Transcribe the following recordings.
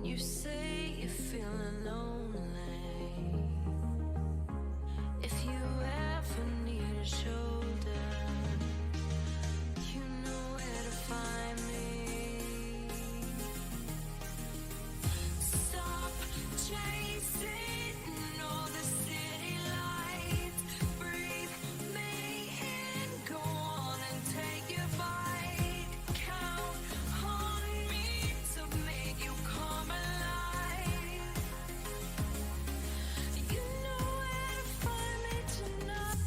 When you say you're feeling lonely, if you ever need a shoulder, you know where to find me. Stop chasing all the city lights. Breathe me in, go on and take your bite. Count on me to make you come alive. You know where to find me tonight.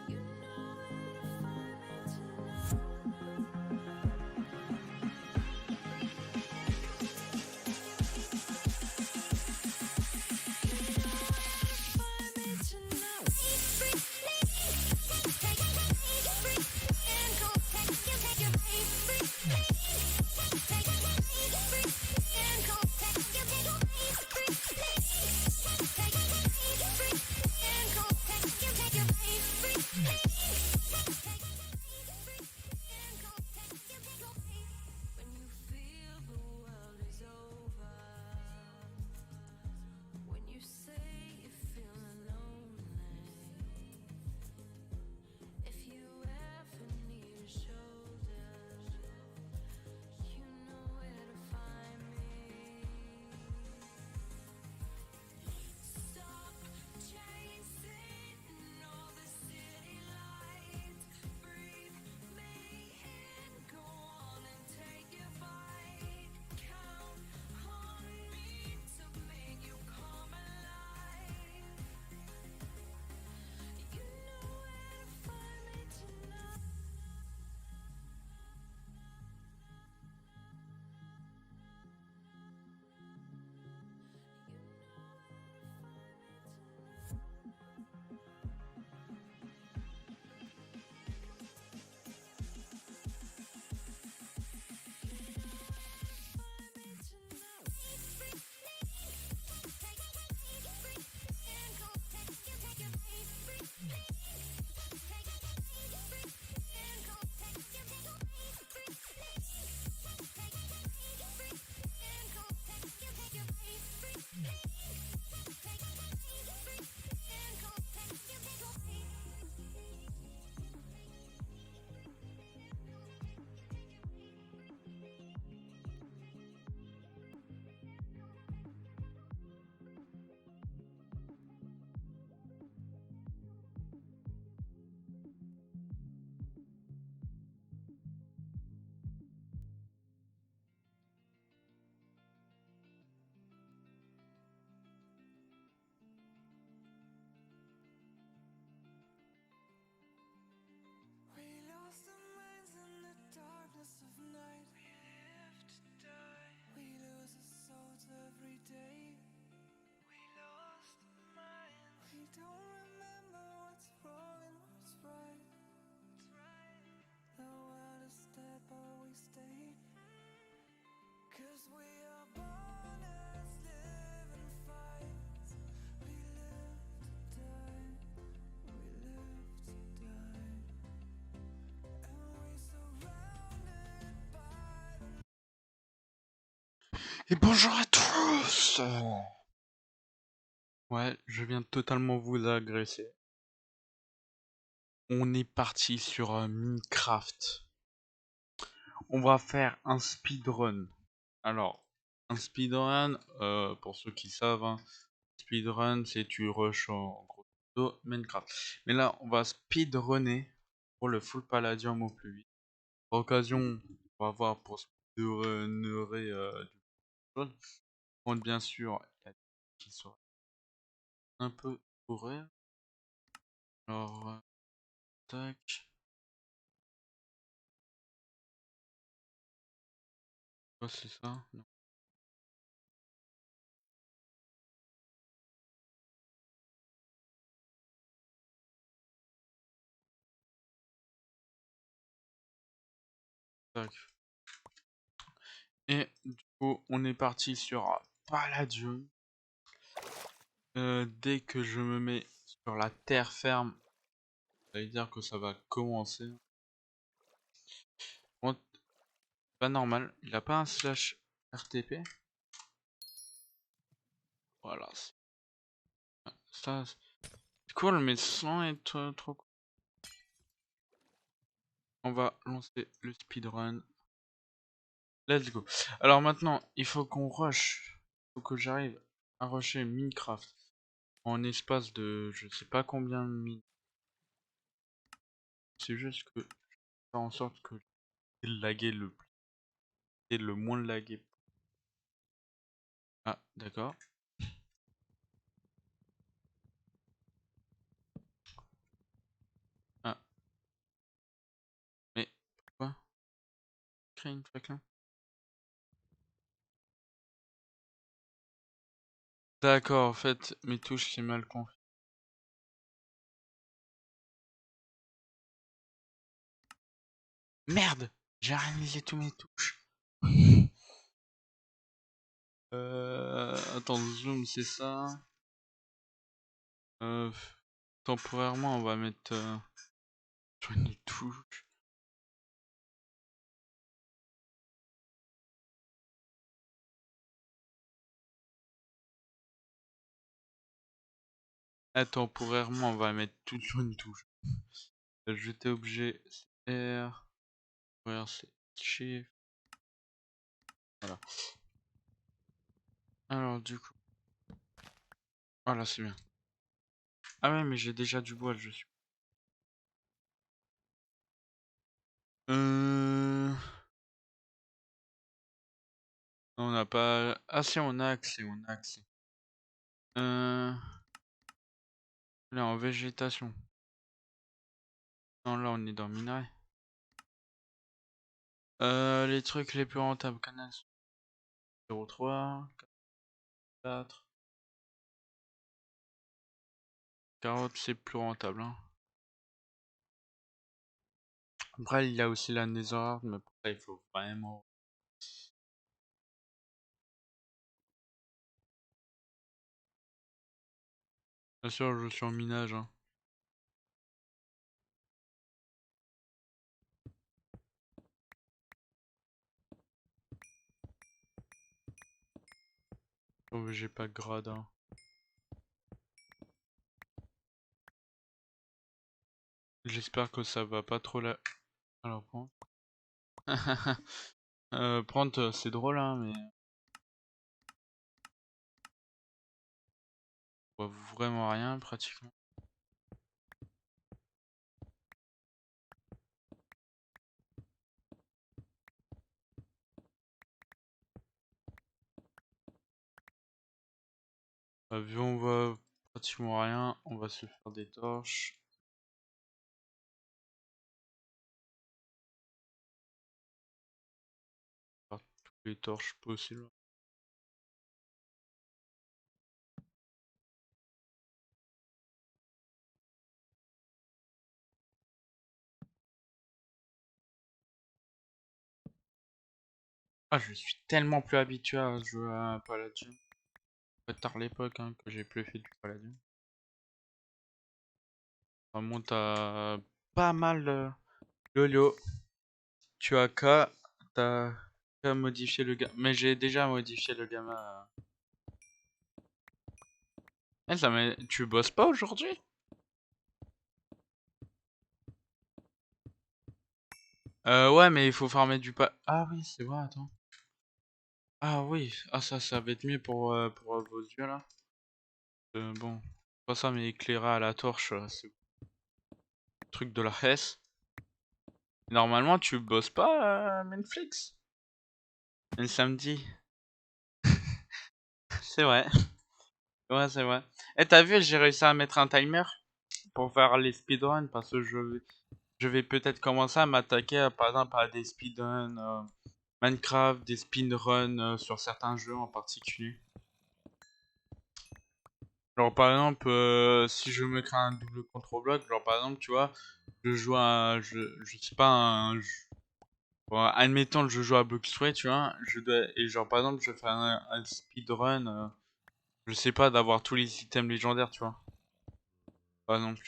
You know where to find me tonight. Find me tonight. When you feel the world is over, when you say you're feeling lonely, if you ever need a shoulder, you know where to find me. Stop chasing all the city lights. Breathe me in, go on and take your bite. Count on me to make you come alive. You know where to find me tonight. You know where to find me tonight. Find me tonight. We lost our minds in the darkness of night. We live to die. We lose our souls every day. We lost our minds. We don't remember what's wrong and what's right. The world is dead, but we stay. 'Cause we are born as living fights. We live to die. We live to die. And we surrounded by the Et bonjour à tous. Ouais, je viens de totalement vous agresser. On est parti sur Minecraft. On va faire un speedrun. Alors, un speedrun, pour ceux qui savent, hein, speedrun c'est tu rush en gros modo Minecraft. Mais là, on va speedrunner pour le full palladium au plus vite. Pour occasion, on va voir pour speedrunner du jaune. Compte bien sûr qui soit un peu courir. Alors, tac. Oh, c'est ça? Non. Tac. Et du coup, on est parti sur Palladium. Dès que je me mets sur la terre ferme, Ça veut dire que ça va commencer. Bon, pas normal. Il a pas un slash RTP? Voilà. Ça, c'est cool, mais sans être trop cool. On va lancer le speedrun. Let's go. Alors maintenant, il faut qu'on rush. Il faut que j'arrive à rusher Minecraft en espace de je sais pas combien de minutes. C'est juste que je vais faire en sorte que laguer le moins lagué. Ah, d'accord. Ah, mais pourquoi? Créer une track. D'accord, en fait, mes touches c'est mal compris. Merde! J'ai réalisé tous mes touches. Attends, zoom, c'est ça. Euh, temporairement, on va mettre sur une touche. Temporairement, on va mettre tout sur une touche. Jeter objet, c'est R. Ouvrir, c'est Shift. Voilà. Alors, du coup. Voilà, c'est bien. Ah ouais, mais j'ai déjà du bois, je suis. On n'a pas. Ah si, on a accès, on a accès. Là, en végétation. Non, là, on est dans minerai. Les trucs les plus rentables, canal 03, 4. Carotte, c'est plus rentable. Hein. Après, il y a aussi la netherite, mais pour ça, il faut vraiment. Bien sûr, je suis en minage. Hein. Oh, j'ai pas de grade. Hein. J'espère que ça va pas trop la. Alors, prendre. Prendre, c'est drôle, hein, mais. On voit vraiment rien, pratiquement. Vu on voit pratiquement rien, on va se faire des torches. Faire toutes les torches possibles. Ah, je suis tellement plus habitué à jouer à Paladin. Pas tard l'époque hein, que j'ai plus fait du Paladin. Ça remonte à pas mal Lolo. Tu as qu'à modifier le gamin. Mais j'ai déjà modifié le gamin. Tu bosses pas aujourd'hui? Ouais, mais il faut farmer du pas. Ah oui, c'est vrai, attends. Ah oui, ah ça va être mieux pour vos yeux là. Bon, pas ça, mais éclairer à la torche, c'est le truc de la Hesse. Normalement, tu bosses pas, Netflix? Le samedi. C'est vrai. Ouais, c'est vrai. Eh, t'as vu, j'ai réussi à mettre un timer pour faire les speedruns parce que je vais peut-être commencer à m'attaquer, par exemple, à des speedruns Minecraft, des speedruns sur certains jeux en particulier. Genre, par exemple, si je me crée un double contrôle-bloc, genre, par exemple, tu vois, je joue à, je sais pas, un jeu. Bon, admettons que je joue à Bloxway, tu vois, et genre par exemple je fais un speedrun, je sais pas, d'avoir tous les items légendaires, tu vois. Par exemple.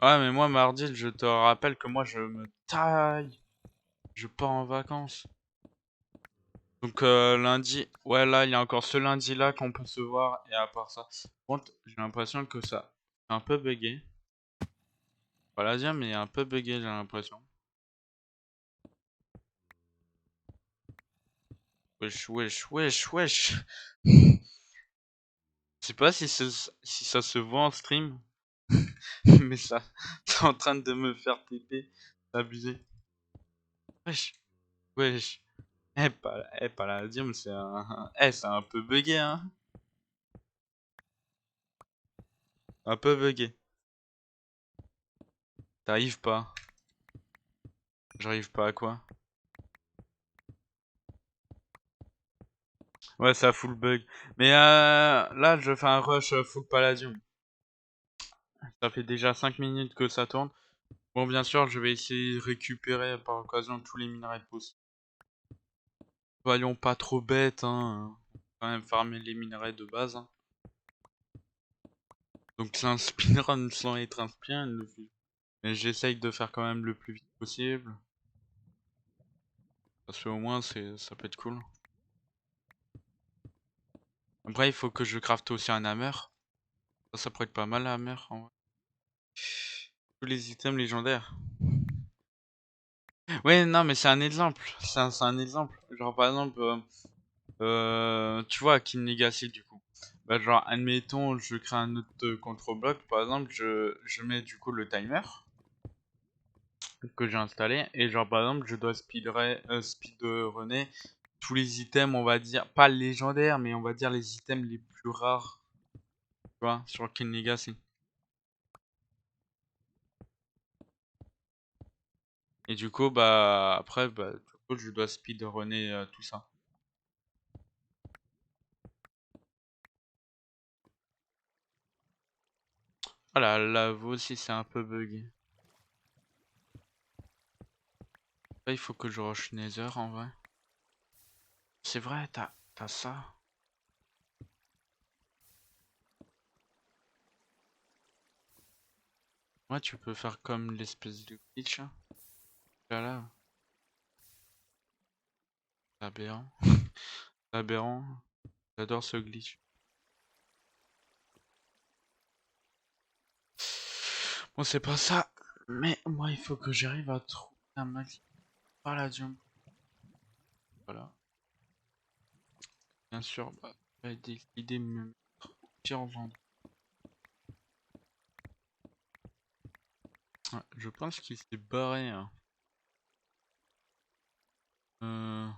Ouais, mais moi, mardi, je te rappelle que moi, je me taille. Je pars en vacances. Donc, lundi, ouais, là, il y a encore ce lundi-là qu'on peut se voir. Et à part ça, par contre, j'ai l'impression que ça a un peu bugué. Pas la dire, mais il est un peu bugué, j'ai l'impression. Wesh, wesh, wesh, wesh. Je sais pas si ça se voit en stream, mais ça, c'est en train de me faire péter. C'est abusé. Wesh, wesh. Palladium, c'est c'est un peu bugué, hein. Un peu bugué. T'arrives pas. J'arrive pas à quoi? Ouais, ça full bug. Mais là, je fais un rush full Palladium. Ça fait déjà 5 minutes que ça tourne. Bon, bien sûr, je vais essayer de récupérer par occasion tous les minerais possibles. Soyons pas trop bêtes, hein. Quand même farmer les minerais de base, hein. Donc c'est un speedrun sans être un speedrun. Mais j'essaye de faire quand même le plus vite possible. Parce qu'au moins, ça peut être cool. Après, il faut que je crafte aussi un hammer. Ça pourrait être pas mal, un hammer, en vrai. Tous les items légendaires. Ouais, non, mais c'est un exemple. C'est un exemple. Genre, par exemple, tu vois, King Legacy, du coup. Bah, genre, admettons, je crée un autre contrôle-bloc. Par exemple, je mets du coup le timer que j'ai installé. Et genre, par exemple, je dois speedrunner tous les items, on va dire, pas légendaires, mais on va dire les items les plus rares, tu vois, sur King Legacy. Et du coup, bah, après, bah, du coup, je dois speedrunner tout ça. Ah la lave aussi, c'est un peu bugué. Là, il faut que je rush Nether en vrai. C'est vrai, t'as ça. Ouais, tu peux faire comme l'espèce de glitch, hein. Là, c'est aberrant. C'est aberrant. J'adore ce glitch. Bon, c'est pas ça. Mais moi, il faut que j'arrive à trouver un max palladium. Voilà. Bien sûr, bah, j'ai décidé de me mettre au pire endroit. Ouais, je pense qu'il s'est barré, hein. Euh...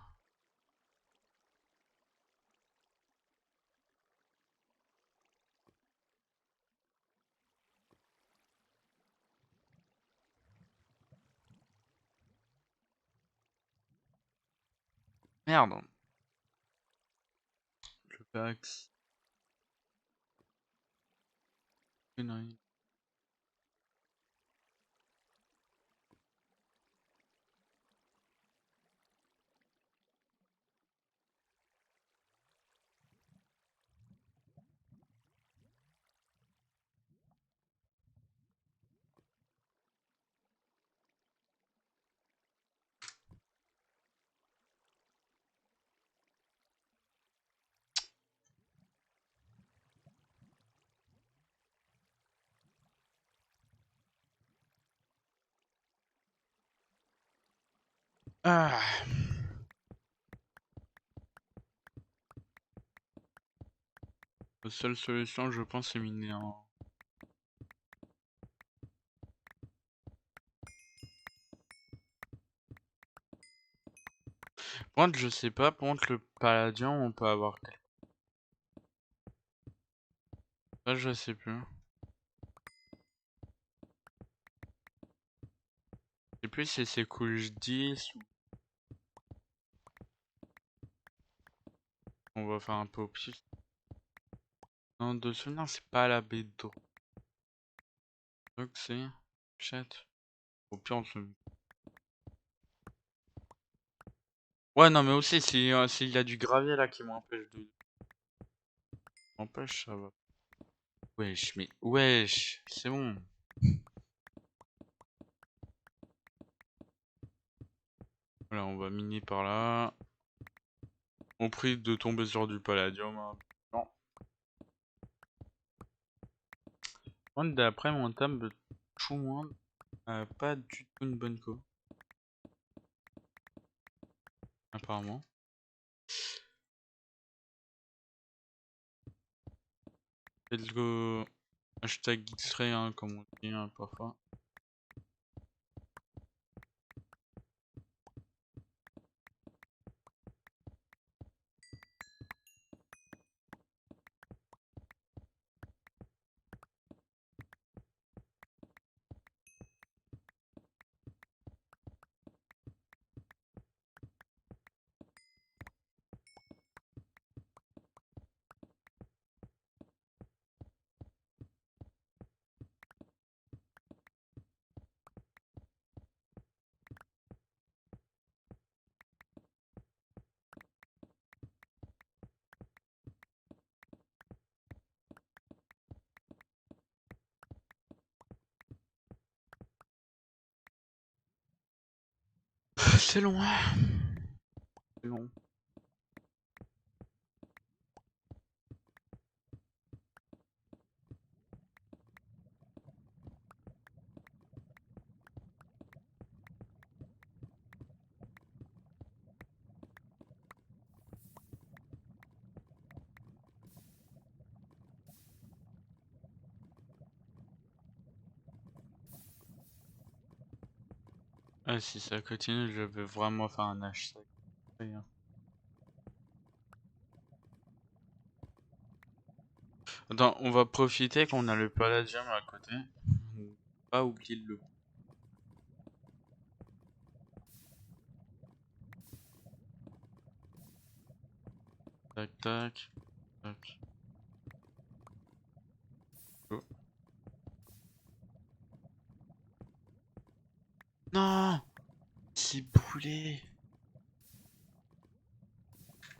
Merde. Je fais axe. Ah. La seule solution, je pense, c'est miner en... Par contre, je sais pas, par contre, le Palladium, on peut avoir... Ça, je sais plus. Je sais plus si c'est couche 10 ou... On va faire un peu au pif. Non, de souvenir, c'est pas la baie d'eau. Donc c'est... Chat. Au pire, on se... Ouais, non, mais aussi, s'il y a du gravier là qui m'empêche de... M'empêche, ça va. Wesh, mais... Wesh, c'est bon. Voilà, on va miner par là. Au prix de tomber sur du palladium. Hein. Non. D'après mon table, Choumoin pas du tout une bonne co. Apparemment. Let's go. Hashtag X-Ray, hein, comme on dit hein, parfois. C'est long. C'est long. Ah, si ça continue, je vais vraiment faire un hashtag. Hein. Attends, on va profiter qu'on a le palladium à côté. Pas oublier le. Tac, tac, tac. Oh. Non, c'est brûlé.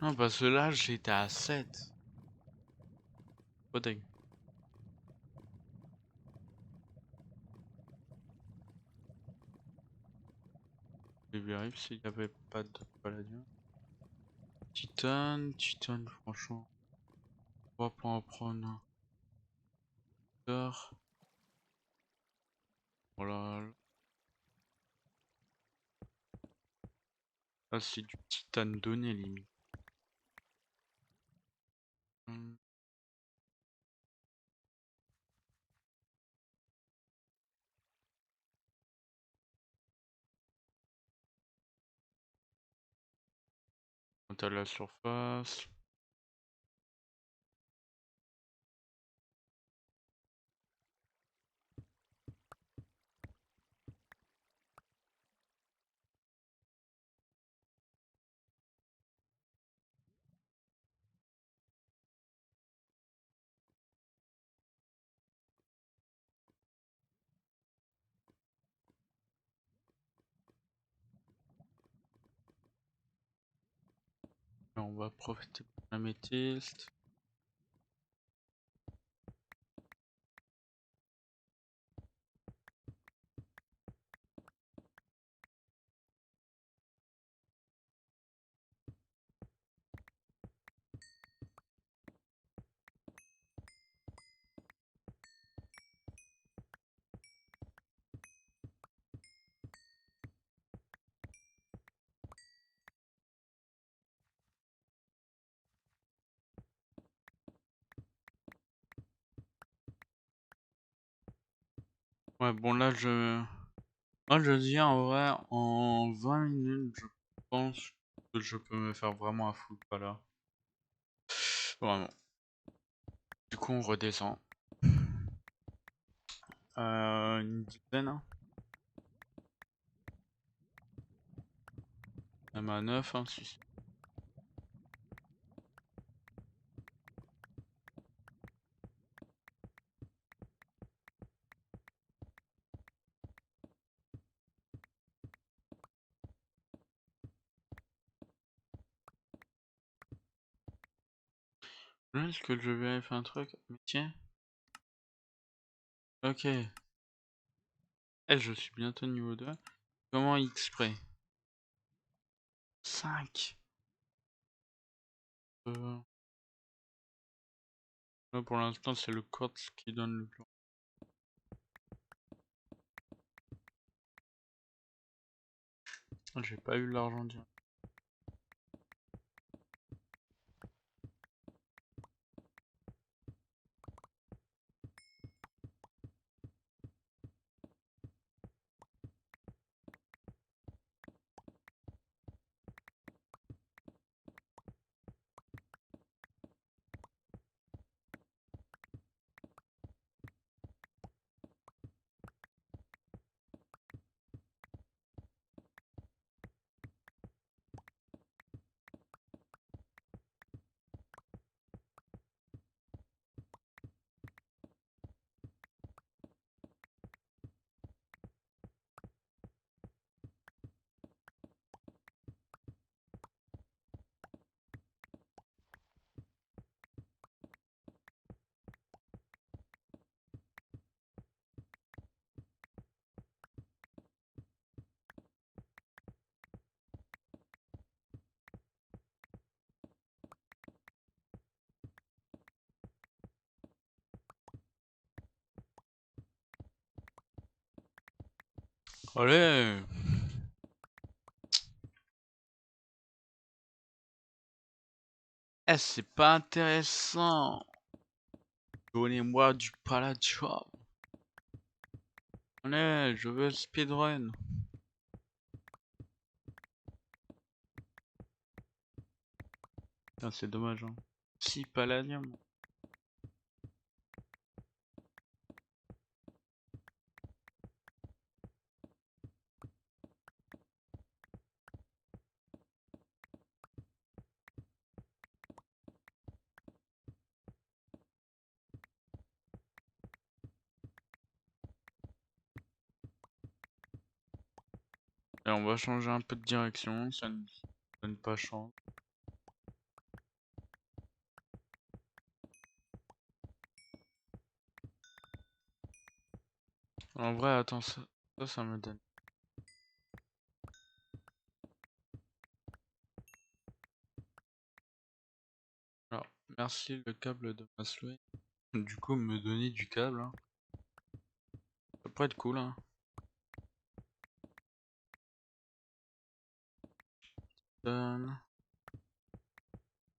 Non, parce que là, j'étais à 7. Oh, dingue. Je vérifie s'il n'y avait pas de palladium. Titane, franchement. On va pas en prendre un. Voilà. Ah, c'est du titane donné, limite. Quand à la surface. On va profiter de la métiste. Ouais, bon là moi je dis en vrai, en 20 minutes, je pense que je peux me faire vraiment un foutre pas là. Vraiment. Du coup on redescend. Une dizaine. Hein. Même à 9, hein, si. Est-ce que je vérifie un truc? Mais tiens. Ok. Je suis bientôt niveau 2. Comment exprès? 5. Là, pour l'instant, c'est le quartz qui donne le plus. J'ai pas eu l'argent direct. Allez! Eh, c'est pas intéressant! Donnez-moi du palladium! Allez, je veux speedrun! Ah, c'est dommage, hein. Si, palladium. Et on va changer un peu de direction, ça ne donne pas chance. En vrai, attends, ça me donne. Alors, merci le câble de Maslow. Du coup, me donner du câble, hein. Ça pourrait être cool, hein.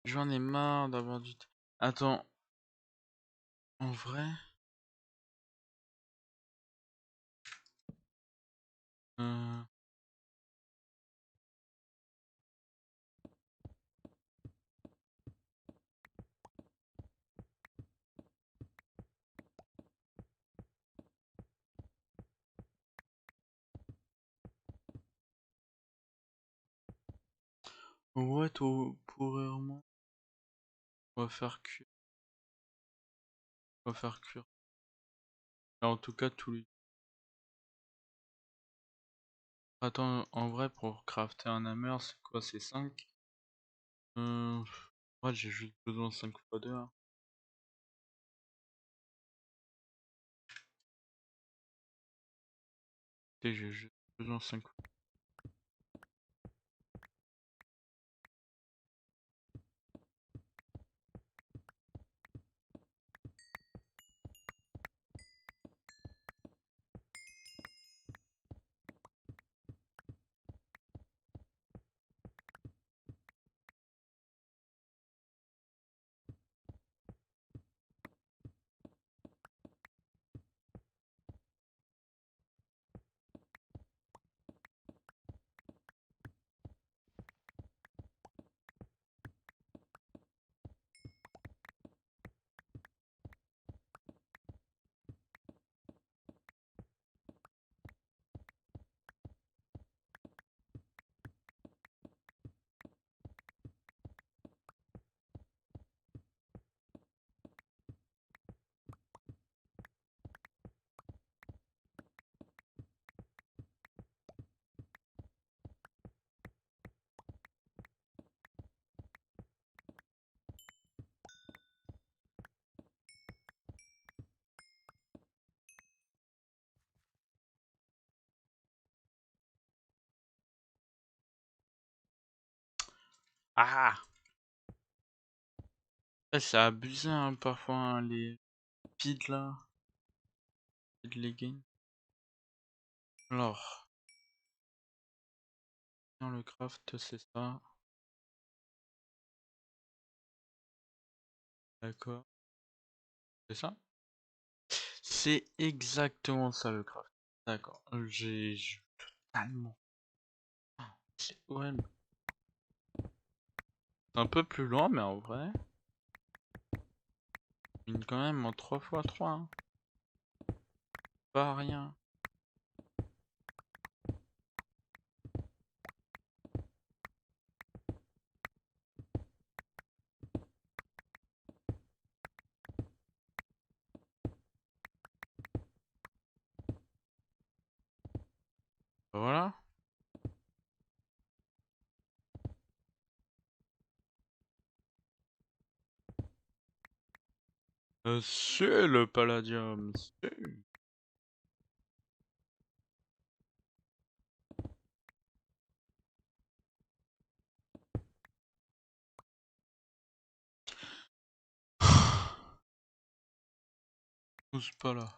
J'en ai marre d'avoir du... Attends, en vrai... Euh... Ouais, pour vraiment... On va faire cuire. On va faire cuire. Et en tout cas, tout lui. Attends, en vrai, pour crafter un hammer, c'est quoi? C'est 5. Ouais, j'ai juste besoin de 5 fois 2. Hein. Et j'ai juste besoin de 5 fois. Ah! C'est abusé hein, parfois hein, les speeds là, speed legging. Alors, dans le craft c'est ça, d'accord, c'est ça? C'est exactement ça le craft. D'accord, j'ai totalement. Ouais, c'est un peu plus loin mais en vrai, mine quand même en 3 x 3 hein. Pas rien. Voilà. C'est le palladium, c'est... Pousse pas là.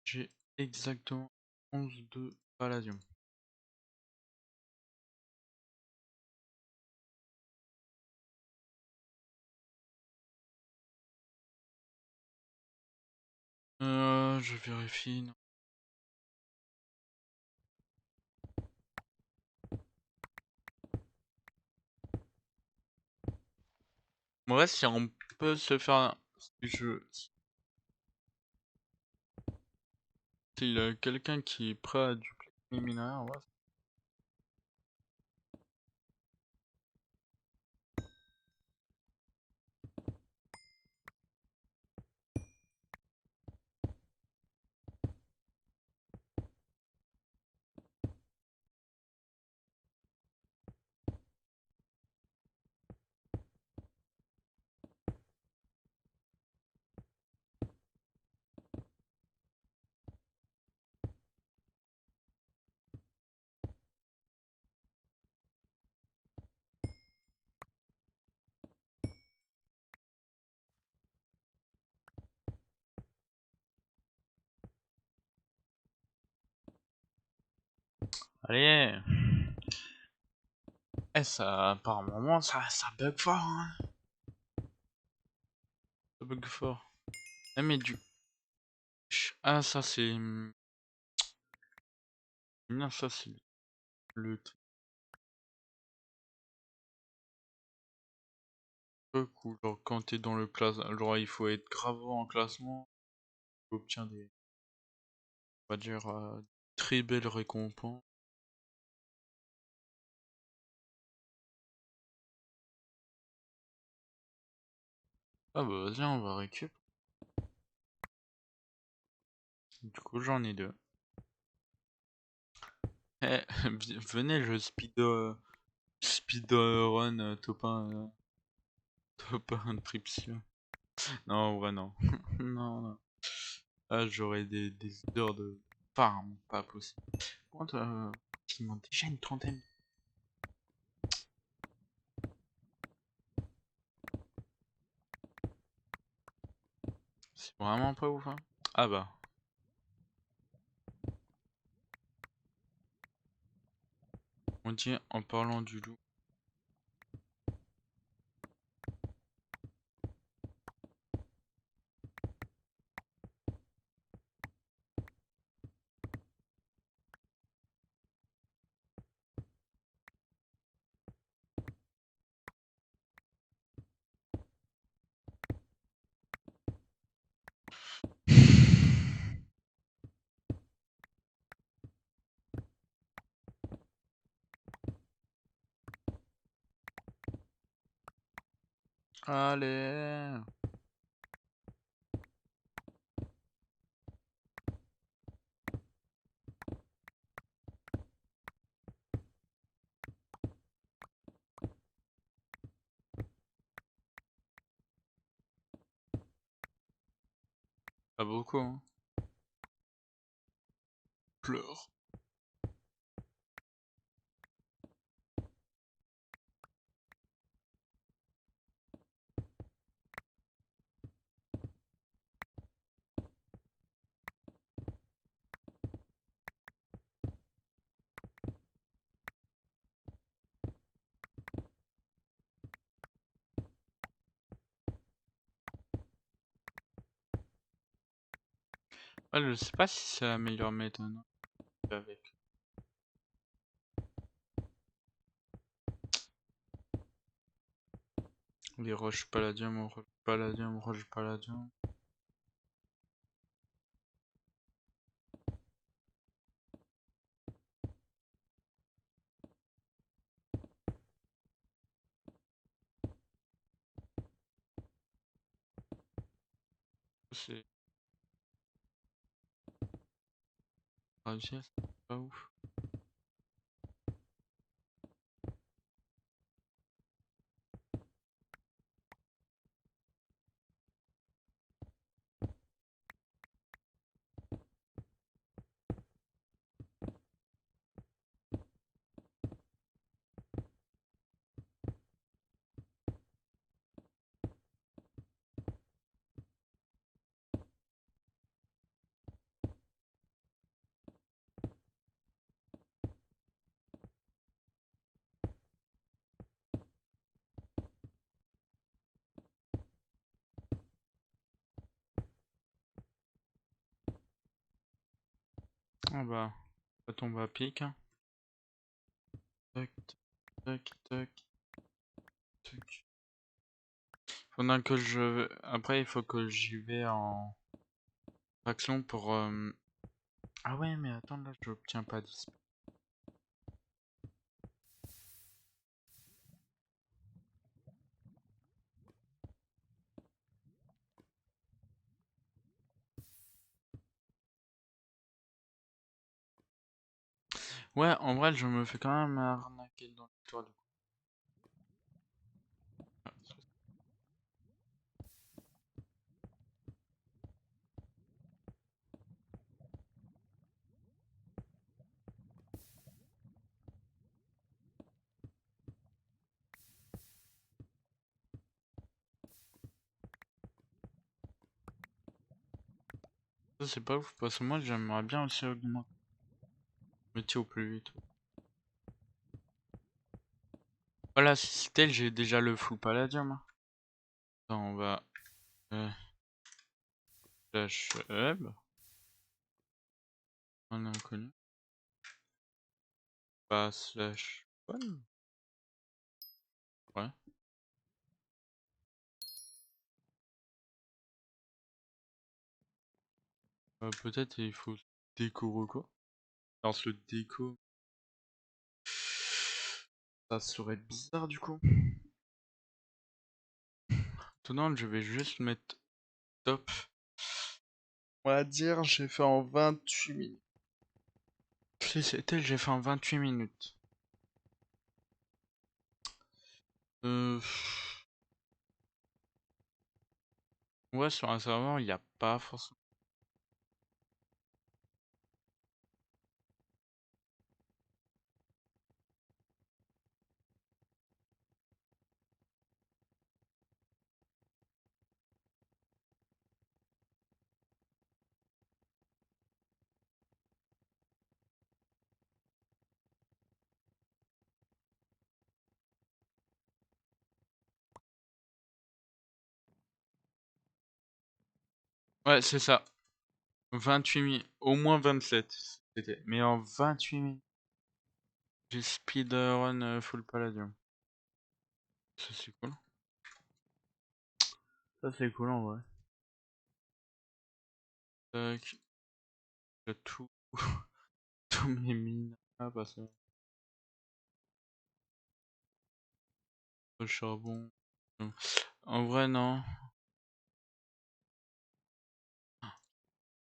J'ai exactement 11 de palladium. Je vérifie. Non. Ouais, si on peut se faire... S'il y a quelqu'un qui est prêt à dupliquer les minerais, ouais. Allez. Ça, par moment, ça bug fort, hein. Ça bug fort. Eh, mais du... Ah, ça, c'est... Non, ça, c'est le truc où, genre, quand t'es dans le classement... Genre, il faut être grave en classement. Tu obtiens des... On va dire... très belles récompenses. Ah bah vas-y, on va récup. Du coup, j'en ai deux. Eh, venez, je speedrun top 1, top 1 Tripsia. Non, en vrai, non. Non, non. Ah, j'aurais des heures de farm, pas possible. Par contre, il manque déjà une trentaine. C'est vraiment pas ouf, hein. Ah bah, on dit en parlant du loup. Allez. Pas beaucoup, hein. Pleure. Ouais, je sais pas si c'est la meilleure méthode hein, avec. Les roches palladium, roches palladium, roches palladium. C'est pas ouf. Ah bah, ça tombe à pic. Hein. Tac, tac, tac, tac. Pendant que je... Après, il faut que j'y vais en faction pour... Ah ouais, mais attends, là, je obtiens pas 10. Ouais, en vrai, je me fais quand même arnaquer dans l'histoire du coup. Ah, ça, c'est pas ouf, parce que moi, j'aimerais bien aussi augmenter le métier au plus vite. Voilà, si tel, j'ai déjà le full palladium. Hein. Attends, on va... Flash hub. On a inconnu. Pas slash one. Ouais. Peut-être il faut déco reco. Alors le déco, ça serait bizarre du coup. Maintenant, je vais juste mettre top. On va dire, j'ai fait en 28 minutes. Si c'était, j'ai fait en 28 minutes. Euh... Ouais, sur un serveur, il n'y a pas forcément. Ouais, c'est ça. 28 minutes. Au moins 27. C'était. Mais en 28 minutes. J'ai speedrun full palladium. Ça, c'est cool. Ça, c'est cool en vrai. Tac. J'ai tout. Tous mes mines. Ah, pas ça. Le charbon. En vrai, non.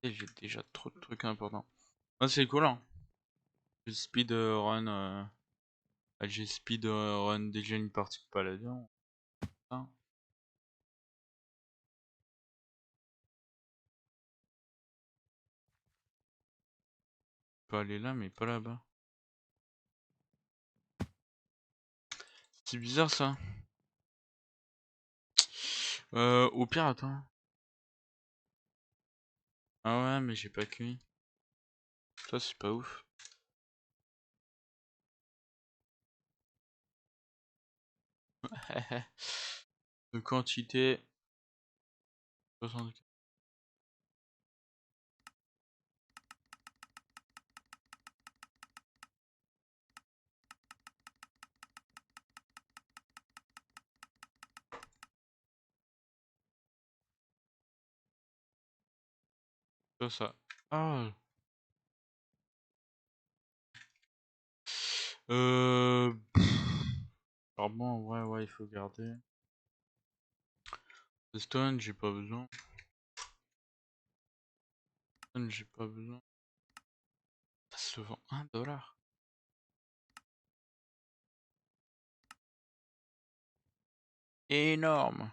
Et j'ai déjà trop de trucs importants. Ah, c'est cool, hein. J'ai speedrun. J'ai speedrun déjà une partie de Palladium. Hein. Je peux aller là, mais pas là-bas. C'est bizarre ça. Au pire, attends. Ah ouais, mais j'ai pas cuit. Ça, c'est pas ouf. De quantité. 64. Ça. Ah. Charbon, ouais, il faut garder. Stone, j'ai pas besoin. Stone, j'ai pas besoin. Ça se vend 1 $. Énorme.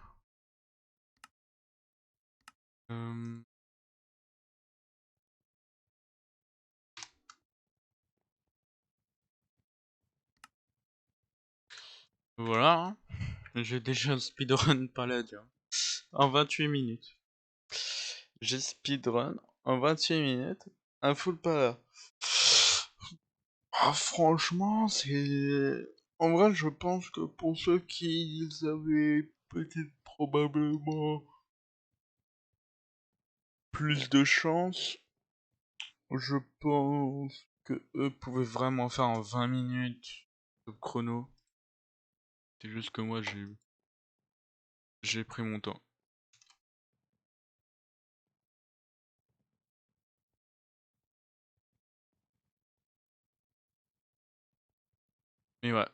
Voilà, hein. J'ai déjà un speedrun Paladin en 28 minutes. J'ai speedrun en 28 minutes un full Paladin. Ah, franchement, c'est... En vrai, je pense que pour ceux qui avaient peut-être probablement plus de chance, je pense que eux pouvaient vraiment faire en 20 minutes de chrono. C'est juste que moi, j'ai pris mon temps. Mais ouais.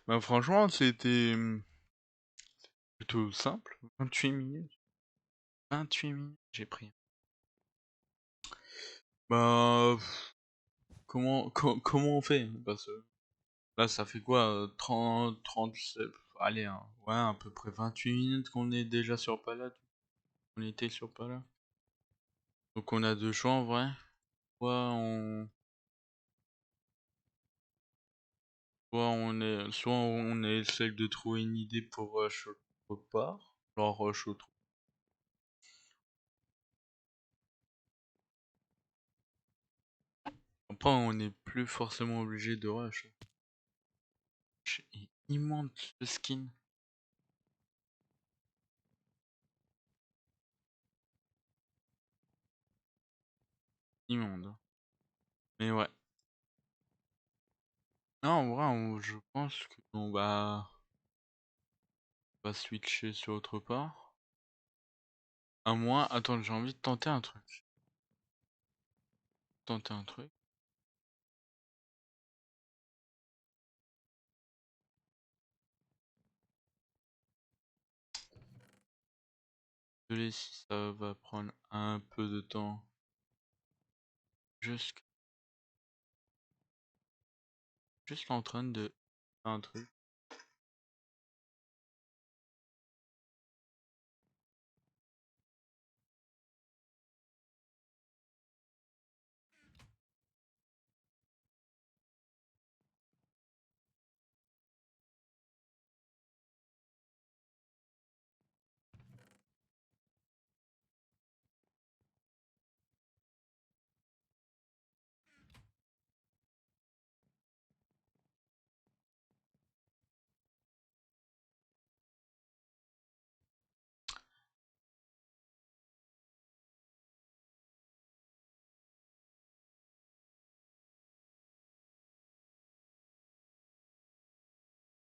Bah franchement, c'était plutôt simple. 28 minutes. 28 minutes, j'ai pris. Bah... comment on fait? Parce que là, ça fait quoi? 30, allez, hein, ouais, à peu près 28 minutes qu'on est déjà sur Palade. On était sur Palade. Donc on a deux choix en vrai. Soit on essaye de trouver une idée pour rush autre part. Genre rush autre. Après, on n'est plus forcément obligé de rush. C'est immense ce skin. Immonde. Mais ouais. Non, en vrai, je pense qu'on va switcher sur autre part. À moins, attends, j'ai envie de tenter un truc. Tenter un truc. Désolé si ça va prendre un peu de temps. Juste en train de faire un truc.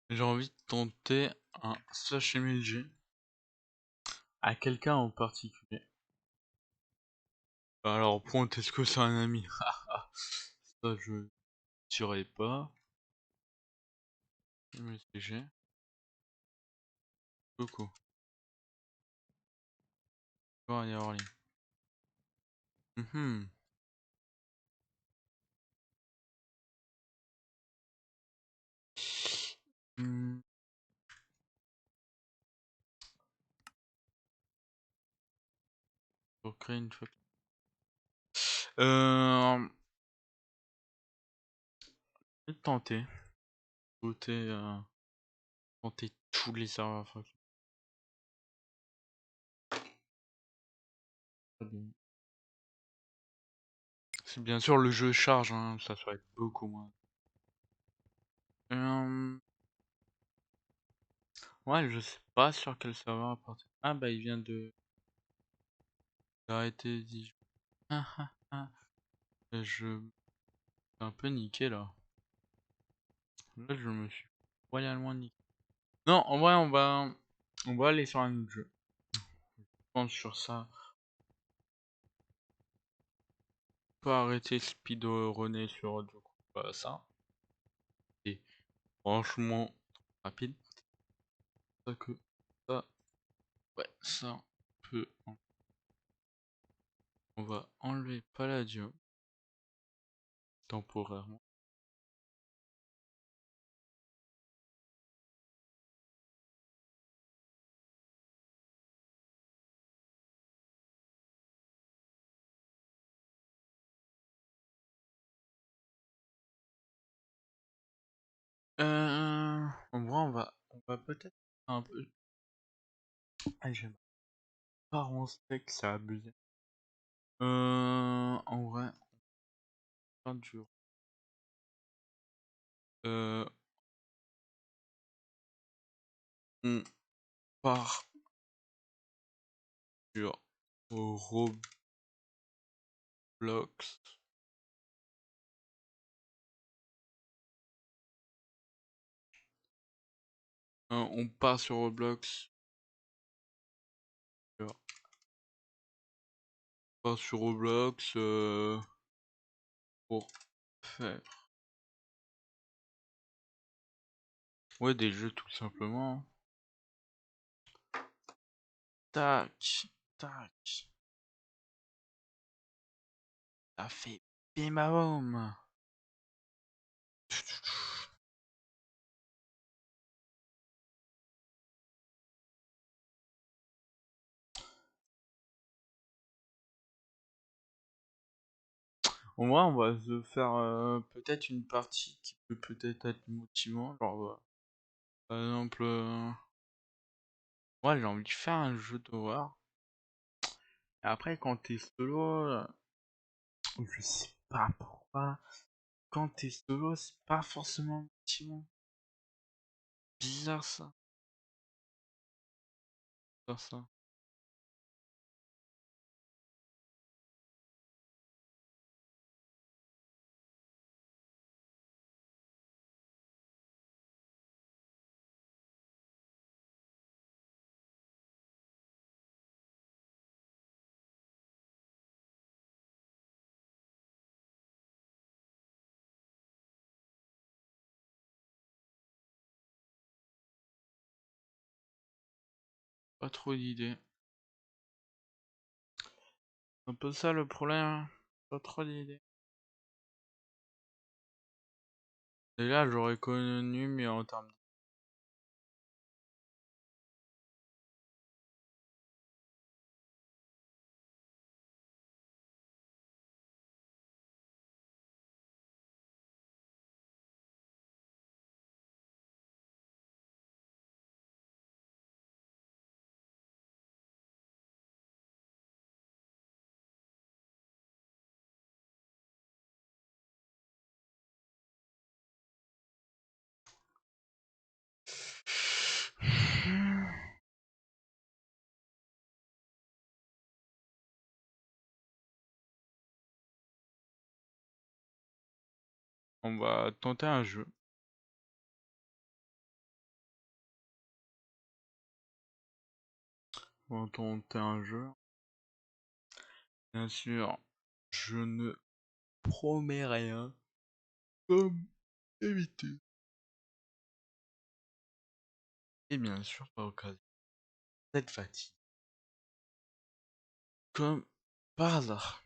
J'ai envie de tenter un slash MLG à quelqu'un en particulier. Alors, point, est-ce que c'est un ami? Ça, je dirais pas. MSG. Coucou. Voir y avoir les. Hmm. Pour créer une fois. Je vais tenter. Tenter tous les serveurs. Si bien sûr le jeu charge, hein, ça va être beaucoup moins. Ouais, je sais pas sur quel serveur à partir. Ah bah il vient de d'arrêter d'y jouer. Ah, ah, ah. Je suis un peu niqué là. Là je me suis royalement niqué. Non, en vrai on va aller sur un autre jeu. Je pense sur ça. peux arrêter speedrunner sur du coup ça. Et franchement rapide. Ça que ça. Ouais, ça on peut. On va enlever Palladium temporairement. En vrai, on va peut-être un peu. Ah, j'aime pas en steak, c'est abusé. En vrai, pas dur. On part sur Roblox. On part sur Roblox. On part sur Roblox pour faire. Ouais, des jeux tout simplement. Tac, tac. Ça fait bim bam. Au moins, on va se faire peut-être une partie qui peut peut-être être motivant. Genre, par exemple, ouais, j'ai envie de faire un jeu d'horreur. Et après, quand t'es solo, je sais pas pourquoi. Quand t'es solo, c'est pas forcément motivant. Bizarre ça. Bizarre ça. Pas trop d'idées. C'est un peu ça le problème, hein. Pas trop d'idées. Et là, j'aurais connu, mais en termes. On va tenter un jeu. On va tenter un jeu. Bien sûr, je ne promets rien. Comme d'habitude. Et bien sûr, par occasion, cette fatigue. Comme par hasard.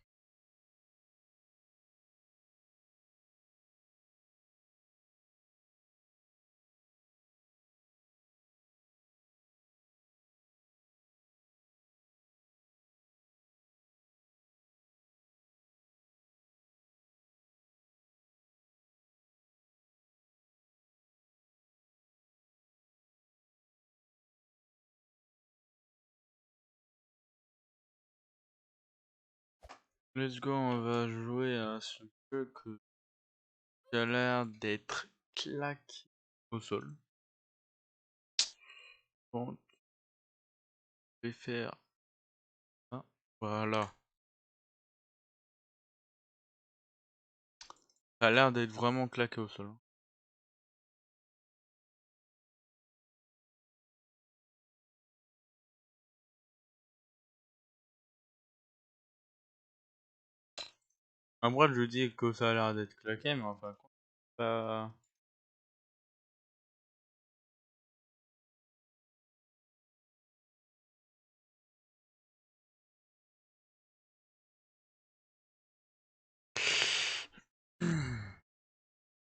Let's go, on va jouer à ce jeu qui a l'air d'être claqué au sol. Bon, je vais faire ça. Voilà. Ça a l'air d'être vraiment claqué au sol, hein. Après, je dis que ça a l'air d'être claqué, mais enfin, pas...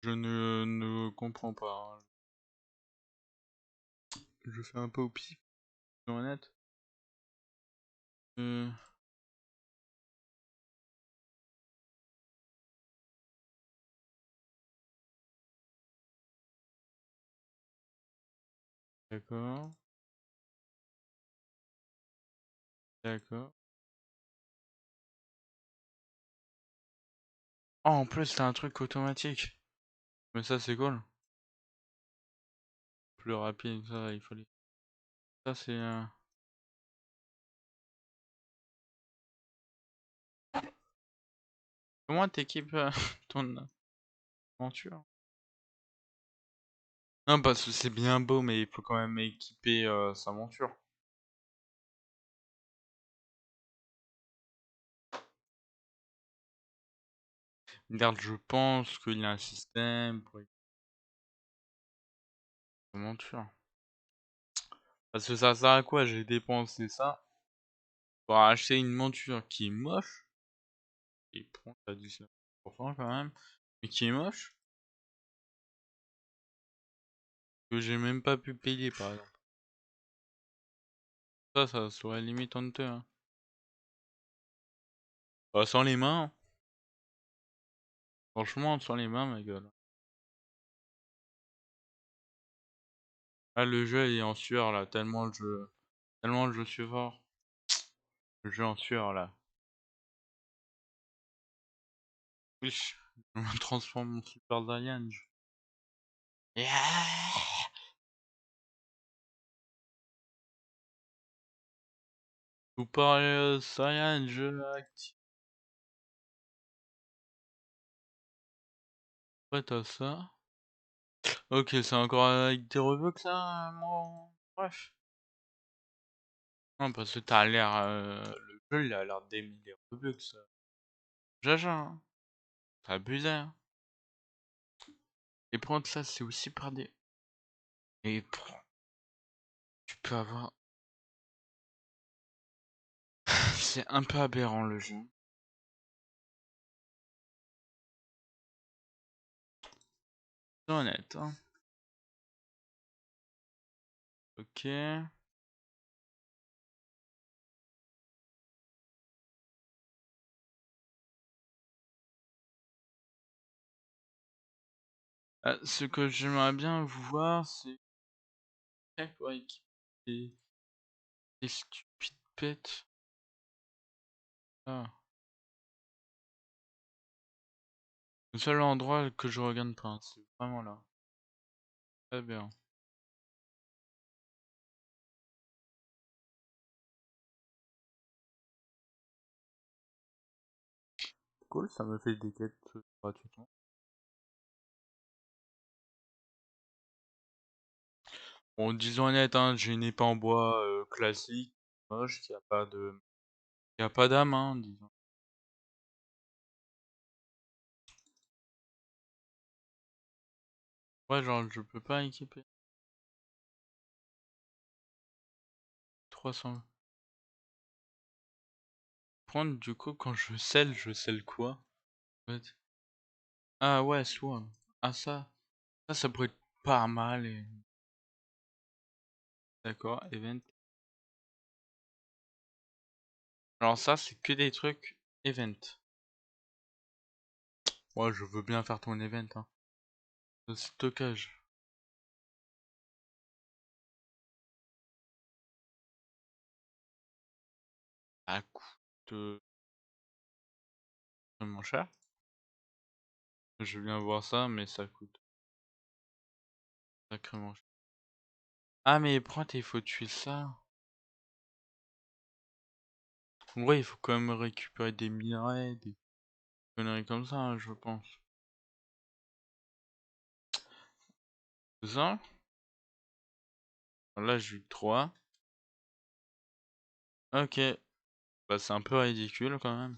Je ne comprends pas, hein. Je fais un peu au pif, soyons honnête. Euh, D'accord, d'accord. Oh, en plus, c'est un truc automatique. Mais ça, c'est cool. Plus rapide, ça, il fallait. Ça, c'est... Comment t'équipes ton aventure? Non, parce que c'est bien beau, mais il faut quand même équiper sa monture. Regarde, je pense qu'il y a un système pour équiper sa monture. Parce que ça sert à quoi? J'ai dépensé ça pour acheter une monture qui est moche. Et prend à 19% quand même. Mais qui est moche. Que j'ai même pas pu payer par exemple. Ça serait limite honteux, hein. Bah, sans les mains, hein. Franchement, sans les mains, ma gueule. Ah, le jeu il est en sueur là, tellement le jeu suis fort. Le jeu en sueur là. Wesh, je me transforme en Super Saiyan. Yeah. Super Saiyan, je active. Ouais, t'as ça. Ok, c'est encore avec des rebugs ça, moi. Bref. Non, parce que t'as l'air. Le jeu il a l'air d'émettre des rebugs ça. Jaja, hein. T'as abusé, hein. Et prendre ça, c'est aussi par des. Et tu peux avoir. C'est un peu aberrant le jeu. C'est honnête, hein. Ok. Ce que j'aimerais bien voir, c'est. Quoi, équiper des stupides pets. Ah. Le seul endroit que je regarde pas, hein, c'est vraiment là. Très bien. Cool, ça me fait des quêtes gratuitement. Bon, disons honnête, hein, j'ai une épée en bois classique, moche, qui a pas de. Qui a pas d'âme, hein, disons. Ouais, genre, je peux pas équiper. 300. Prendre, du coup, quand je scelle quoi? En fait. Ah ouais, soit. Ah ça. Ça pourrait être pas mal. D'accord, event. Alors ça, c'est que des trucs event. Moi, je veux bien faire ton event, hein. Le stockage. Ça coûte vraiment cher. Je viens voir ça, mais ça coûte sacrément cher. Ah, mais prends, il faut tuer ça. Ouais, il faut quand même récupérer des minerais, des conneries comme ça, hein, je pense. C'est ça? Là, j'ai eu 3. Ok. Bah, c'est un peu ridicule quand même.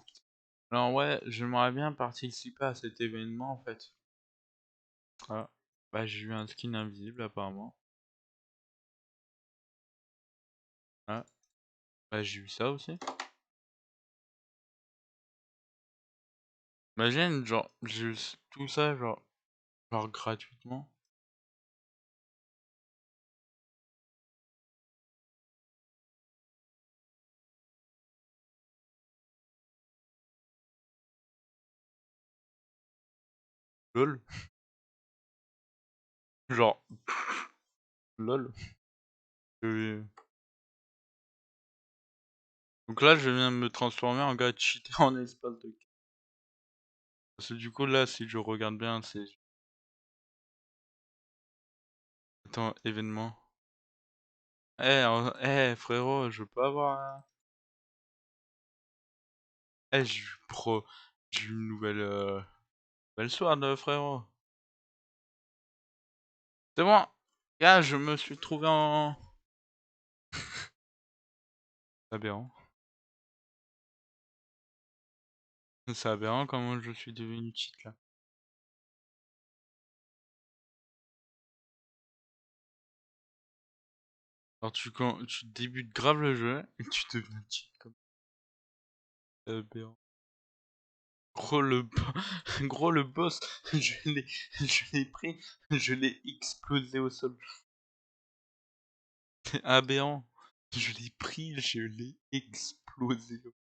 Alors ouais, j'aimerais bien participer à cet événement en fait. Ah. Bah j'ai eu un skin invisible apparemment. Ah. Bah j'ai eu ça aussi. Imagine, genre, j'ai eu tout ça, genre gratuitement. LOL. Genre, LOL. Euh, Donc là, je viens de me transformer en gars cheaté en espace de... Parce que du coup, là, si je regarde bien, c'est... Attends, événement. Frérot, je peux avoir... Pro... J'ai une nouvelle sword, frérot. C'est bon. Gars, je me suis trouvé en... C'est aberrant. C'est aberrant comment je suis devenu cheat, là. Alors quand tu débutes grave le jeu, et tu deviens cheat comme ça. Aberrant. Gros gros le boss, je l'ai pris, je l'ai explosé au sol. C'est aberrant. Je l'ai pris, je l'ai explosé au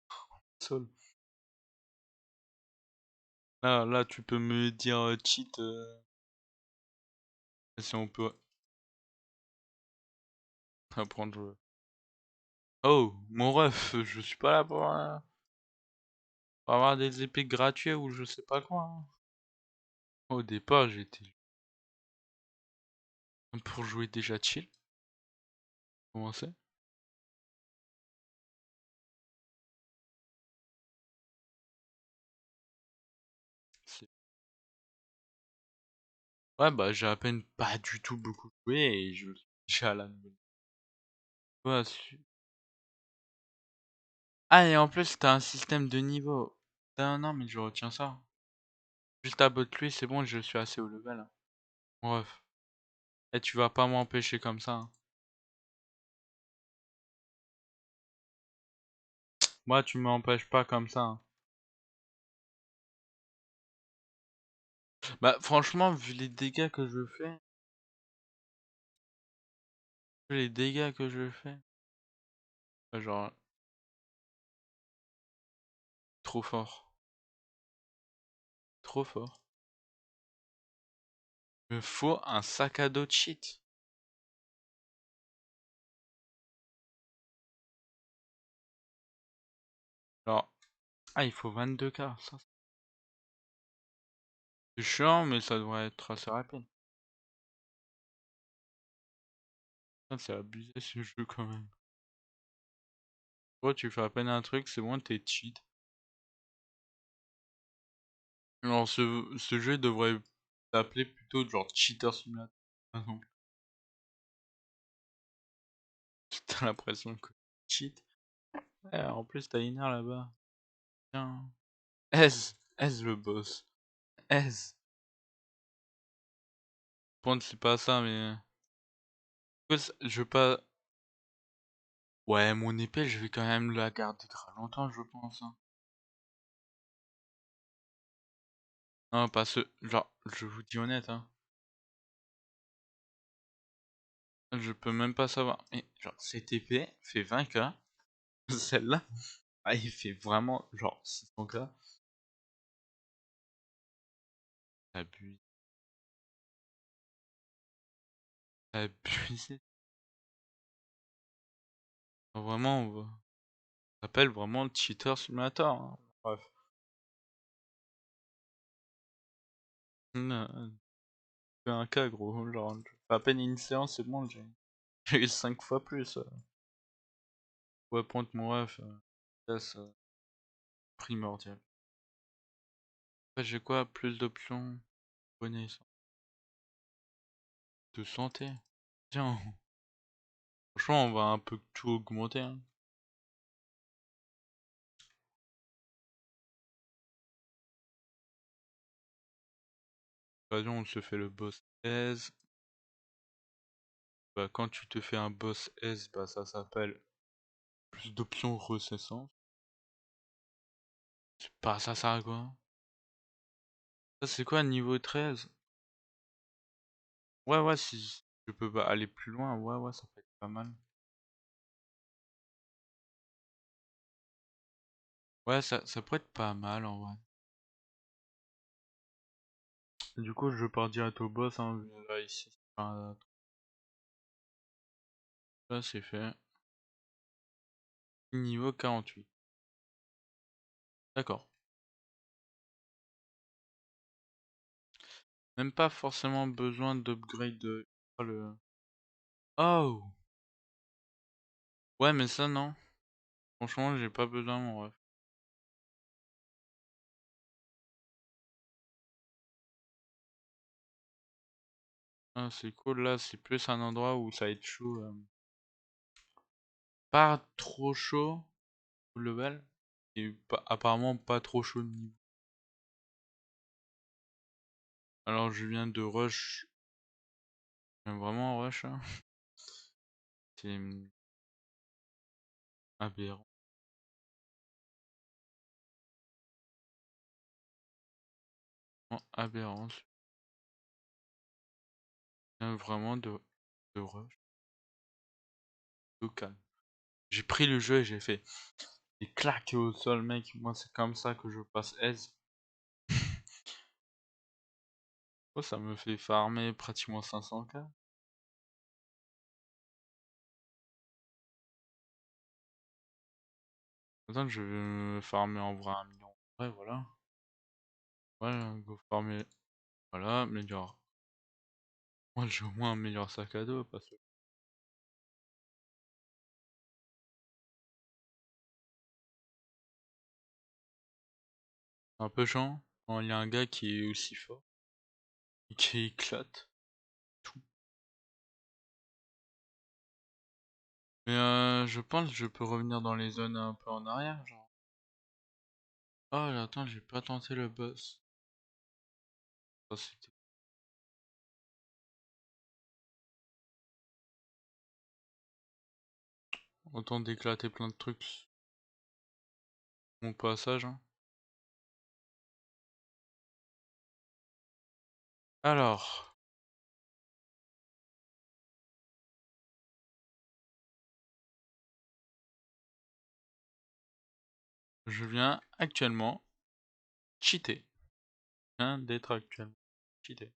sol. Là, tu peux me dire cheat si on peut apprendre. Oh, mon ref, je suis pas là pour avoir des épées gratuites ou je sais pas quoi, hein. Au départ, j'étais pour jouer déjà chill. Comment c'est? C'est- Ouais, bah j'ai à peine pas du tout beaucoup joué et je suis déjà à la nouvelle. Ouais, ah, et en plus, t'as un système de niveau. Ah, non, mais je retiens ça. Juste à bout de lui, c'est bon, je suis assez haut level, hein. Bref. Et tu vas pas m'empêcher comme ça, hein. Moi, tu m'empêches pas comme ça, hein. Bah, franchement, vu les dégâts que je fais, genre, trop fort. Trop fort. Il me faut un sac à dos cheat. Alors, ah, il faut 22K. Ça, c'est chiant, mais ça devrait être assez rapide. Ça, c'est abusé ce jeu quand même. Oh, tu fais à peine un truc, c'est bon, t'es cheat. Alors, ce jeu devrait s'appeler plutôt genre Cheater Simulator, par exemple. T'as l'impression que tu cheat. Ouais, en plus, t'as une heure là-bas. Tiens. Est-ce le boss? Est-ce? Bon, c'est pas ça, mais... Je veux pas... Ouais, mon épée, je vais quand même la garder très longtemps, je pense, hein. Non, pas ce... Genre, je vous dis honnête, hein. Je peux même pas savoir. Mais, genre, cette épée fait 20K. Celle-là, ah, il fait vraiment, genre, 600K. Abusé. Abusé. Vraiment, ça s'appelle vraiment Cheater Simulator, hein. Bref. Fais un cas, gros. Genre, je fais à peine une séance, c'est bon, j'ai eu 5 fois plus. Ouais, pointe mon ref. Ça, c'est primordial. Après, j'ai quoi? Plus d'options. Connaissance. De santé. Tiens, franchement, on va un peu tout augmenter, hein. occasion, on se fait le boss aise. Bah, quand tu te fais un boss S, bah, ça s'appelle plus d'options recensantes. C'est pas ça, ça à quoi? Ça, c'est quoi, niveau 13? Ouais, ouais, si je peux pas aller plus loin, ouais, ouais, ça peut être pas mal. Ouais, ça pourrait être pas mal en vrai. Du coup, je pars direct au boss, hein, là, ici. Enfin, là, c'est fait. Niveau 48. D'accord. Même pas forcément besoin d'upgrade le... Oh! Ouais, mais ça, non. Franchement, j'ai pas besoin, mon ref. Ah, c'est cool, là, c'est plus un endroit où ça va être chaud. Pas trop chaud au level. Et apparemment pas trop chaud de niveau. Alors, je viens de rush. Je viens vraiment rush, hein. C'est aberrant. Aberrant. Je viens vraiment de rush. Au calme. J'ai pris le jeu et j'ai fait des claques au sol, mec. Moi, c'est comme ça que je passe aise. Oh, ça me fait farmer pratiquement 500k. Attends, je vais me farmer en vrai 1 million. Ouais, voilà. Ouais, go farmer. Voilà, meilleur. Moi, j'ai au moins un meilleur sac à dos parce que. C'est un peu chiant quand il y a un gars qui est aussi fort et qui éclate tout. Mais je pense que je peux revenir dans les zones un peu en arrière, genre. Oh, attends, j'ai pas tenté le boss. Ça, c'était. Autant d'éclater plein de trucs. Mon passage, hein. Alors, je viens actuellement cheater. Je viens d'être actuellement cheaté.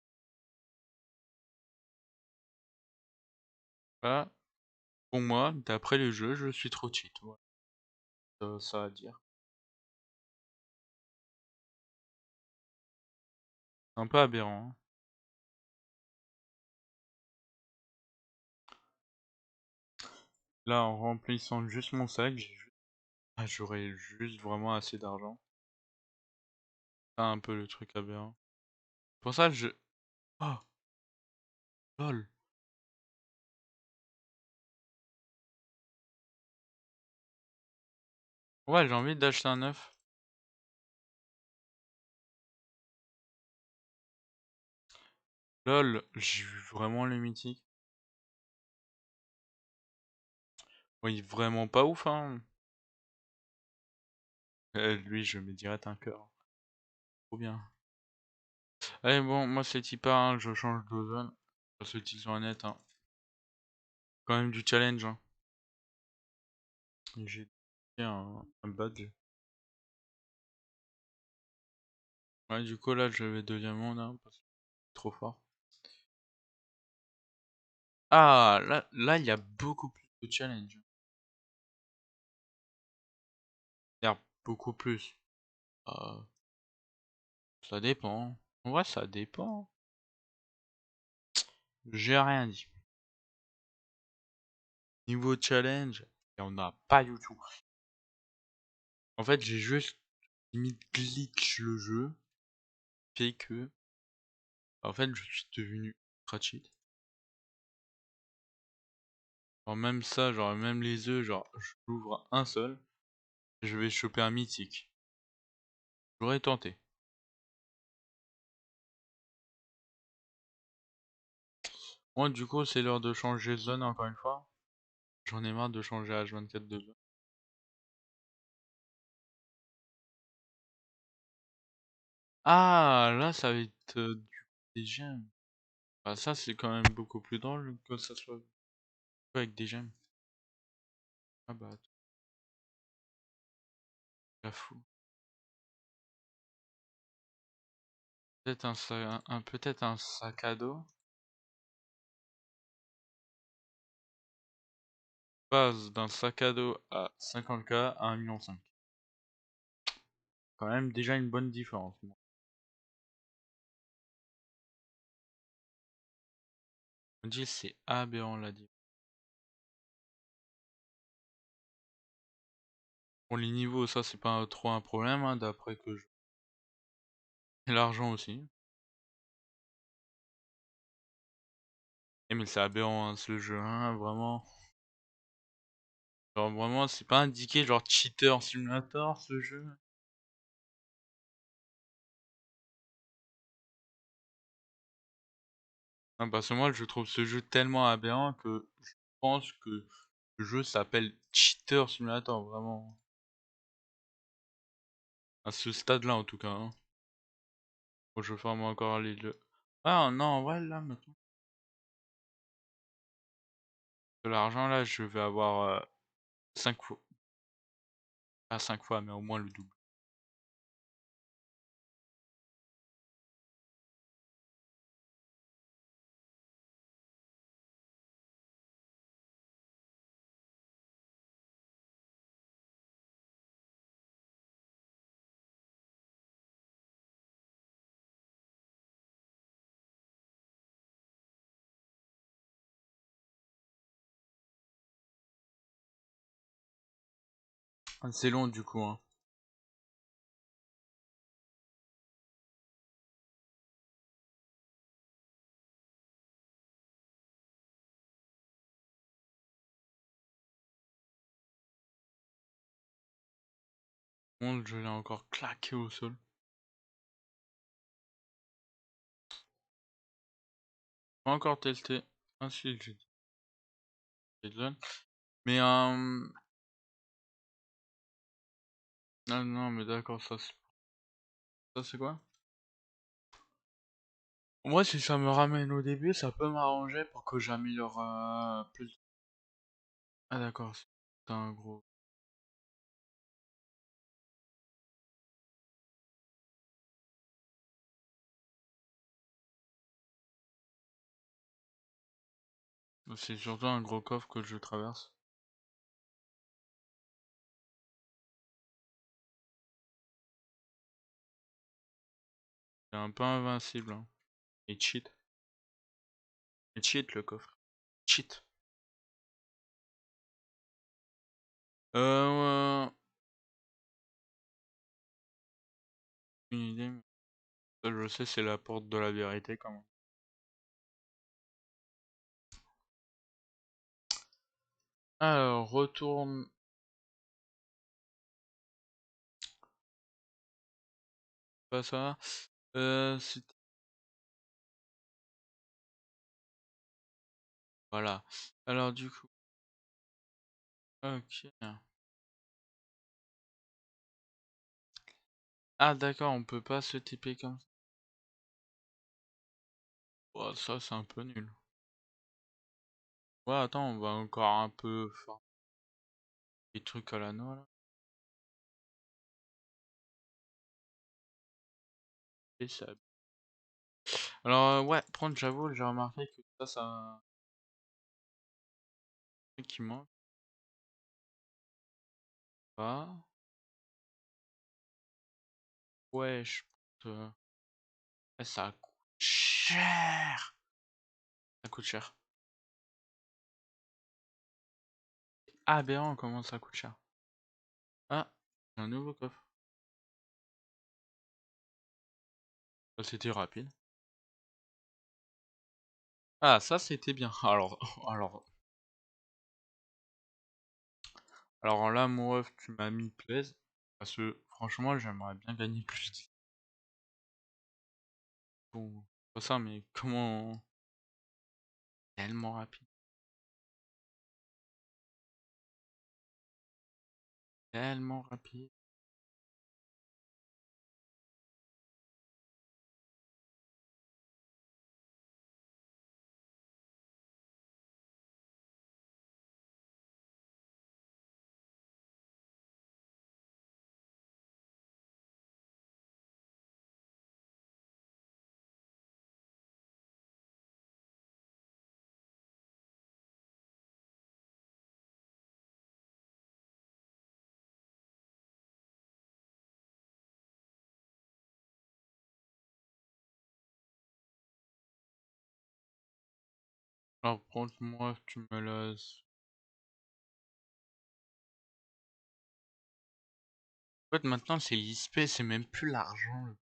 Là, pour moi, d'après le jeu, je suis trop cheat. Ouais. Ça à dire. C'est un peu aberrant, hein. Là, en remplissant juste mon sac, j'aurais juste vraiment assez d'argent. C'est un peu le truc aberrant. Pour ça, je... Oh, lol. Ouais, j'ai envie d'acheter un œuf. Lol, j'ai vu vraiment les mythiques. Oui, vraiment pas ouf, hein. Lui, je me dirais un cœur. Trop bien. Allez, bon, moi c'est Tipa, hein, je change de zone. Parce que ils sont honnêtes, hein. Quand même du challenge, hein. J'ai un badge. Ouais, du coup, là, je vais deuxième monde, hein, parce que c'est trop fort. Ah, là, il y a beaucoup plus de challenge. Il y a beaucoup plus. Euh, Ça dépend. En vrai, ça dépend. J'ai rien dit. Niveau challenge, il y en a pas du tout. En fait, j'ai juste limite glitch le jeu. Fait que, en fait, je suis devenu ultra cheat. Genre même ça, genre même les œufs, genre j'ouvre un seul, je vais choper un mythique. J'aurais tenté. Moi, du coup, c'est l'heure de changer de zone encore une fois. J'en ai marre de changer à H24 de zone. Ah, là, ça va être des gemmes. Bah, ça, c'est quand même beaucoup plus drôle que ça soit avec des gemmes. Ah bah, la fou. Peut-être peut-être un sac à dos. Passe d'un sac à dos à 50K à 1,5 million. Quand même déjà une bonne différence. Bon. On dit c'est aberrant la différence. Pour les niveaux, ça c'est pas trop un problème, hein, d'après que je... Et l'argent aussi. Eh mais c'est aberrant hein, ce jeu, hein, vraiment. Genre vraiment, c'est pas indiqué genre cheater simulator ce jeu. Ah, parce que moi je trouve ce jeu tellement aberrant que je pense que le jeu s'appelle Cheater Simulator, vraiment. À ce stade-là en tout cas. Hein. Faut que je forme encore les deux. Ah non, ouais là maintenant. De l'argent là, je vais avoir 5 fois. Pas 5 fois, mais au moins le double. Ah, c'est long du coup, hein. Bon, je l'ai encore claqué au sol. Pas encore testé. Ah si, j'ai dit. Mais ah non, mais d'accord, ça c'est quoi? Moi, si ça me ramène au début, ça peut m'arranger pour que j'améliore plus. Ah d'accord, c'est un gros. C'est surtout un gros coffre que je traverse. C'est un peu invincible, hein. Et cheat. Et cheat le coffre. Cheat. Une idée. Mais ça, je sais, c'est la porte de la vérité quand même. Alors, retourne. Pas ça. C'était... Voilà. Alors, du coup. Ok. Ah, d'accord, on peut pas se typer comme ça. Ouais, ça, c'est un peu nul. Ouais, attends, on va encore un peu faire des trucs à la noix là. Et ça. Alors, ouais, prendre, j'avoue, j'ai remarqué que ça, un truc qui manque pas. Ouais, je pense. Ça coûte cher. Ça coûte cher. Aberrant comment ça coûte cher. Ah, un nouveau coffre. Bah, c'était rapide. Ah, ça c'était bien. Alors, alors là, mon ref, tu m'as mis plaise. Parce que franchement, j'aimerais bien gagner plus. Bon, pas ça, mais comment. tellement rapide. Tellement rapide. Alors, contre moi, tu me laisses. En fait, maintenant, c'est l'ISP, c'est même plus l'argent.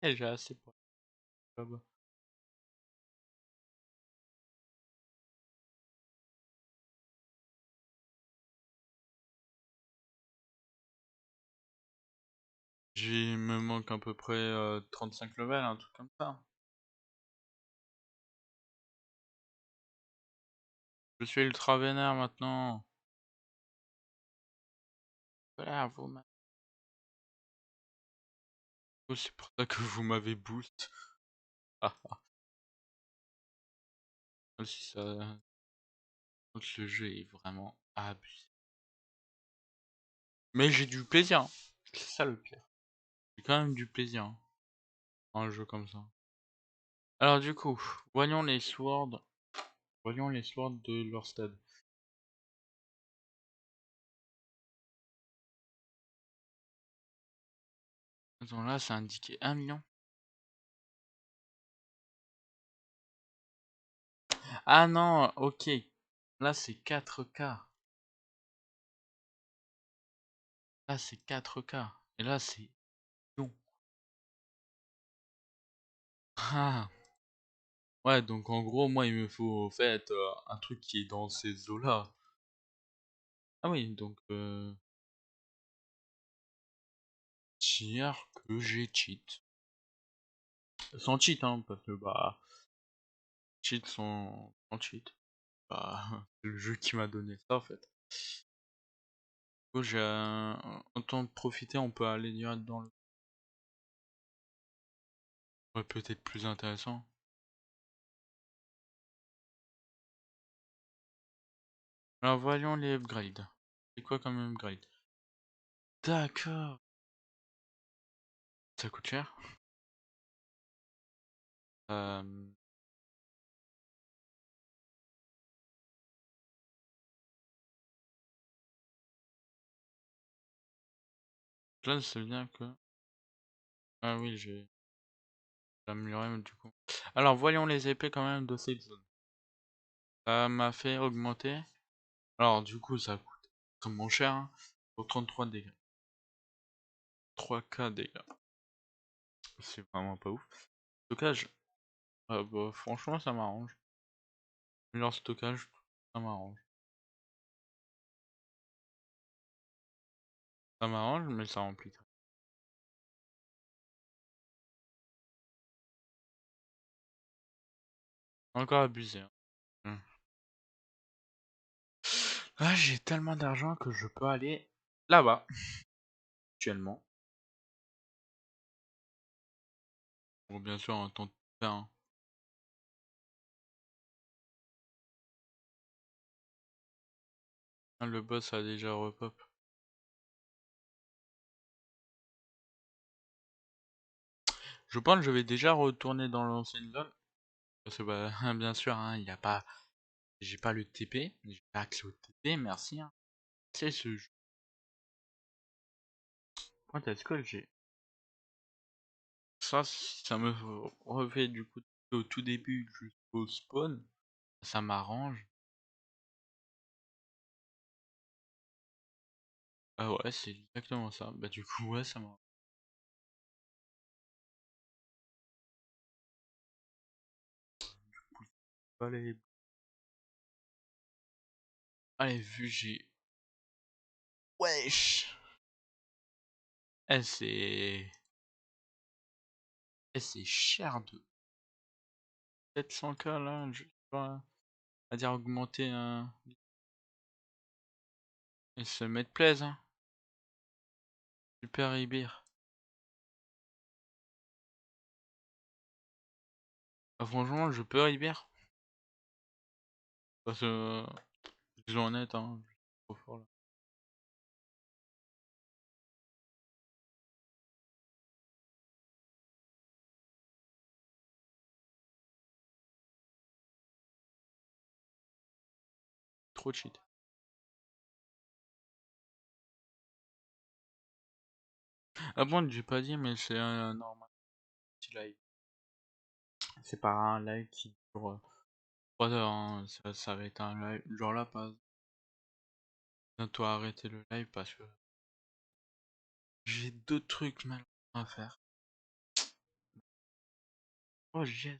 Et j'ai assez pour le job. Il me manque à peu près 35 levels, un truc comme ça. Je suis ultra vénère maintenant. Voilà, oh, c'est pour ça que vous m'avez boost. Ah, ah, si ça. Le jeu est vraiment abusé. Mais j'ai du plaisir, hein. C'est ça le pire. J'ai quand même du plaisir, hein, dans un jeu comme ça. Alors du coup, voyons les swords. Voyons les swords de leur stade. Attends, là c'est indiqué 1 million. Ah non, ok. Là c'est 4K. Là c'est 4K. Et là c'est non. Ah. Ouais, donc en gros, moi il me faut en fait un truc qui est dans ces eaux-là. Ah oui, donc dire que j'ai cheat. Sans cheat, hein, parce que bah, cheat sans cheat. Bah, c'est le jeu qui m'a donné ça en fait. Du coup, autant profiter, on peut aller direct dans le. Ouais, peut-être plus intéressant. Alors voyons les upgrades. C'est quoi comme upgrade? D'accord. Ça coûte cher. Euh... Là, c'est bien que. Ah oui, j'ai amélioré du coup. Alors voyons les épées quand même de cette zone. Ça m'a fait augmenter. Alors du coup, ça coûte extrêmement cher, hein, pour 33 dégâts. 3K dégâts. C'est vraiment pas ouf. Stockage. Bah, franchement, ça m'arrange. Leur stockage, ça m'arrange. Ça m'arrange, mais ça remplit. Encore abusé, hein. Hmm. Ah, j'ai tellement d'argent que je peux aller là-bas, actuellement. Bon, bien sûr, en temps de faire, hein. Ah, le boss a déjà repop. Je pense que je vais déjà retourner dans l'ancienne zone. Parce que, bah, bien sûr, hein, il y a pas. J'ai pas le TP. J'ai pas accès au TP, merci, hein. C'est ce jeu. Quand est-ce que j'ai. Ça me refait du coup au tout début jusqu'au spawn. Ça m'arrange. Ah ouais, c'est exactement ça. Bah du coup, ouais, ça m'arrange. Allez, allez, vu j'ai... Wesh. Eh, c'est... Eh, c'est cher de... 700k là, je sais pas, à dire augmenter et se mettre plaise, hein. Super Ibir. Ah, franchement, je peux Ibir. Parce que, disons honnête, hein, je suis trop fort là. Trop cheat. Ah bon, j'ai pas dit, mais c'est un normal petit live. C'est pas un live qui dure 3 heures, hein. Ça va être un live. Genre là, pas bientôt arrêter le live parce que j'ai deux trucs mal à faire. Oh, j'ai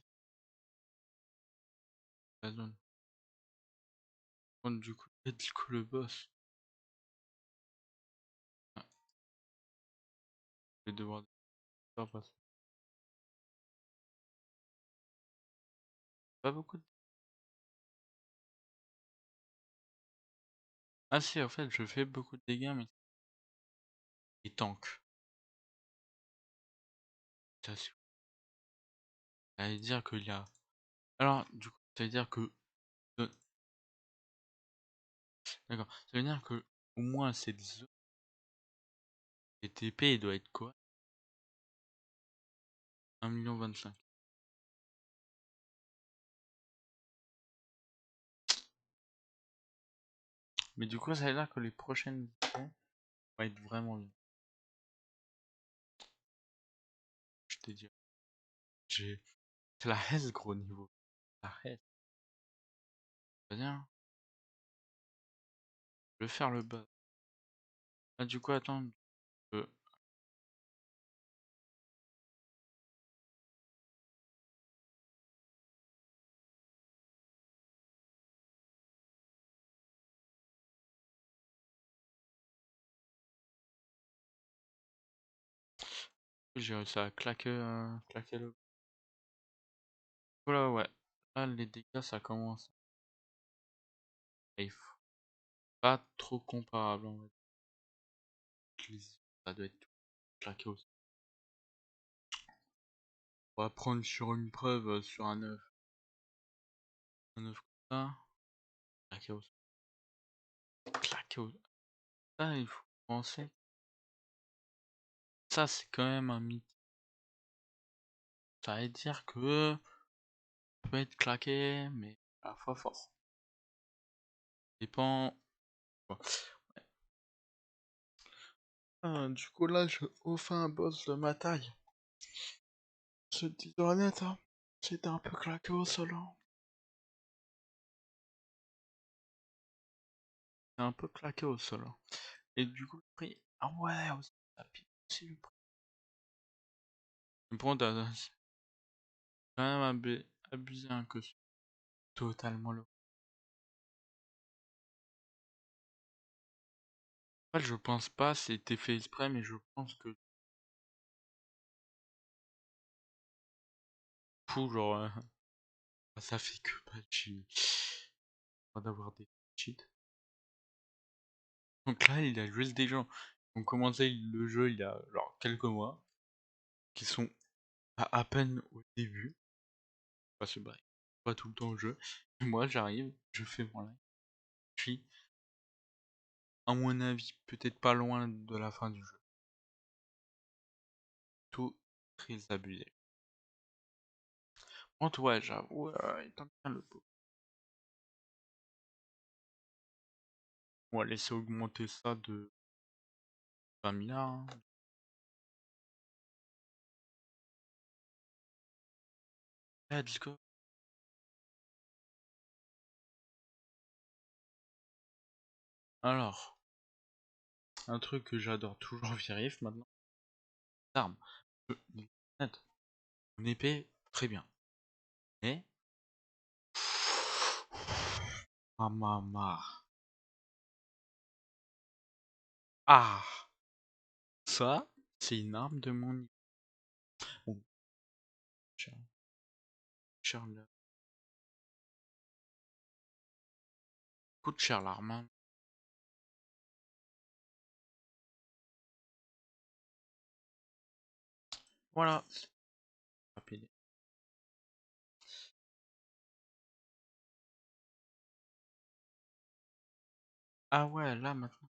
la zone. Bon, du coup, let's go le boss. Ah, je vais devoir faire passer. Pas beaucoup de... Ah si, en fait, je fais beaucoup de dégâts, mais il tank. Ça, veut dire qu'il y a... Alors, du coup, ça veut dire que... D'accord. Ça veut dire que au moins cette zone, les TP, il doit être quoi? 1,25 million. Mais du coup, ça veut dire que les prochaines zone vont être vraiment bien. Je t'ai dit. J'ai... C'est la S, gros niveau. La S. Ça veut dire, je vais faire le bas. Ah, du coup, attends. Euh, j'ai réussi à claquer le... Voilà, ouais. Là, les dégâts, ça commence. Safe. Pas trop comparable, en fait. Ça doit être claqué aussi. On va prendre sur une preuve, sur un œuf. Un œuf comme ça. Claqué aussi. Claqué aussi. Ça, il faut penser. Ça, c'est quand même un mythe. Ça veut dire que peut être claqué, mais à la fois fort. Dépend. Bon. Du coup, là, je enfin un boss de ma taille. Je te dis honnête, hein. J'étais un peu claqué au sol, hein. J'étais un peu claqué au sol, hein. Et du coup, le prix. Ah ouais, aussi, ça pique aussi le prix. Mais bon, c'est quand même abusé, hein, que c'est totalement le. En fait, je pense pas, c'était fait exprès, mais je pense que. Fou, genre. Ça fait que pas de cheat. Pas d'avoir des cheats. Donc là, il y a juste des gens qui ont commencé le jeu il y a genre quelques mois, qui sont à peine au début, parce que bah, pas tout le temps au jeu. Et moi, j'arrive, je fais mon live. Je suis, à mon avis, peut-être pas loin de la fin du jeu. Tout très abusé. En toi, j'avoue, il tente bien le pot. On va laisser augmenter ça de 20 milliards, hein. Let's go. Alors, un truc que j'adore toujours vérif maintenant, arme. Net. Mon épée, très bien. Mais... Ah, maman. Ah, ça, c'est une arme de mon... Bon, Charles. coûte cher l'arme, hein. Voilà. Rapide. Ah ouais, là maintenant.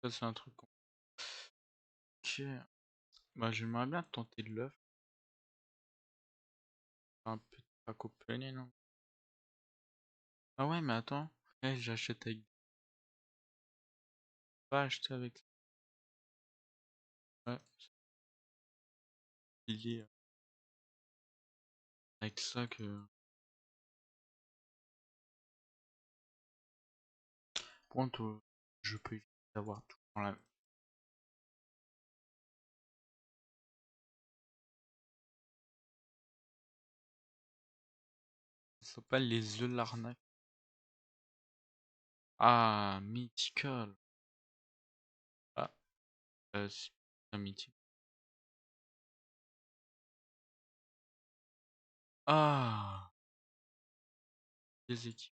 Ça c'est un truc. Ok. Bah j'aimerais bien tenter de l'œuf. Un peu pas couper, non? Ah ouais, mais attends. Eh, j'achète avec. Pas acheter avec. Ouais, il dit avec ça que. Point, je peux éviter d'avoir tout dans la. Ça s'appelle les œufs l'arnaque. Ah, mythical. Ah, c'est pas mythique. Ah, des équipes.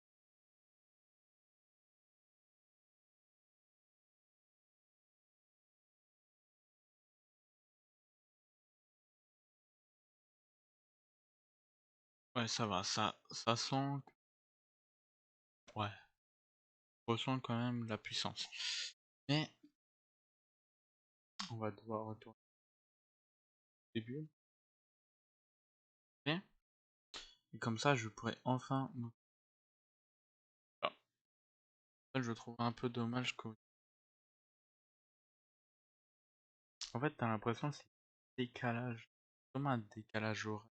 Ouais, ça va, ça sent. Ouais, on ressent quand même la puissance. Mais on va devoir retourner au début. Et comme ça, je pourrais enfin. Ah, je trouve un peu dommage que. En fait, t'as l'impression que c'est un décalage. Comme un décalage horaire.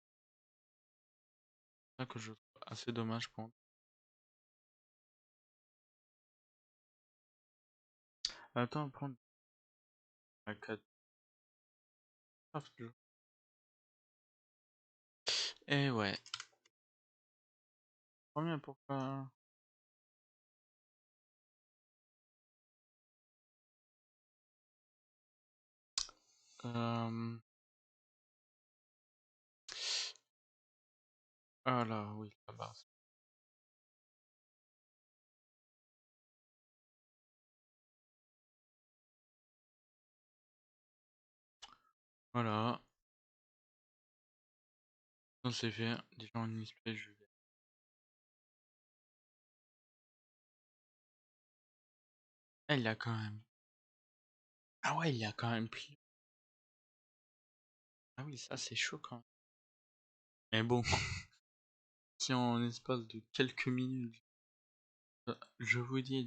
C'est ça que je trouve assez dommage pour. Attends, prendre la 4. Et ouais. Combien pourquoi. Euh... Ah là, oui, la base. Voilà. Ça c'est fait. Déjà en display, je vais. Ah, il y a quand même. Ah ouais, il y a quand même plus. Ah oui, ça c'est chaud quand même. Mais bon, si en espace de quelques minutes, je vous dis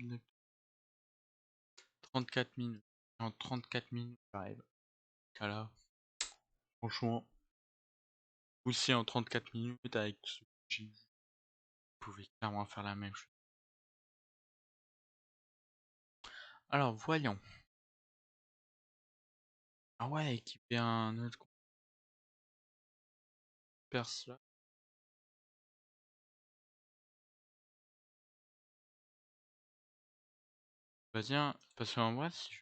34 minutes. En 34 minutes, j'arrive. Voilà. Franchement, aussi en 34 minutes avec ce que j'ai vu, vous pouvez clairement faire la même chose. Alors, voyons. Ah ouais, équiper un autre perse là. Vas-y, hein, parce qu'en vrai, si je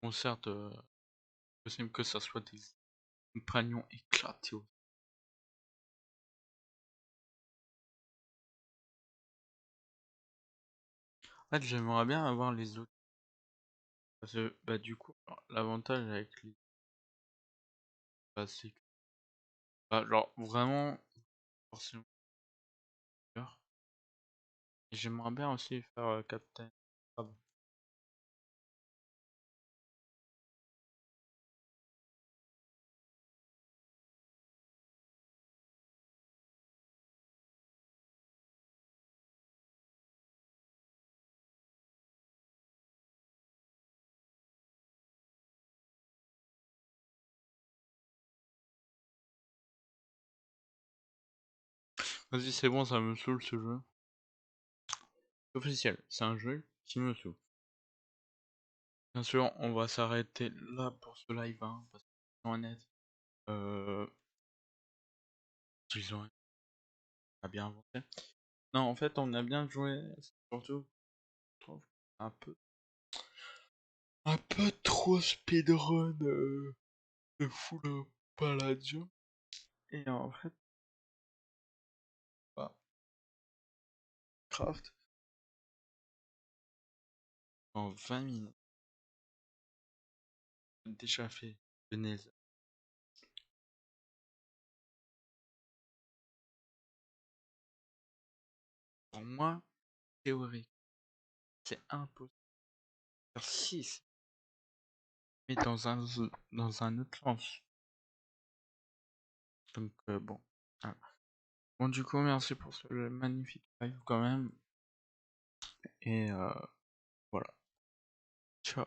concerte, possible que ça soit des compagnons éclatés. En fait, j'aimerais bien avoir les autres. Parce que, bah, du coup, l'avantage avec les. Bah, c'est que. Bah, genre, vraiment, forcément. Et j'aimerais bien aussi faire Captain. Ah bon. Vas-y, c'est bon, ça me saoule ce jeu. Officiel, c'est un jeu qui me saoule. Bien sûr, on va s'arrêter là pour ce live, hein, parce que, honnête, euh, ils ont bien inventé. Non, en fait, on a bien joué, surtout, je trouve, un peu, un peu trop speedrun. de full palladium. Et en fait, bah, craft en 20 minutes. Déjà fait le nether. Pour moi, théorique, c'est impossible de faire 6, mais dans un autre sens. Donc bon. Voilà. Bon du coup merci pour ce magnifique live quand même. Et voilà. Ciao.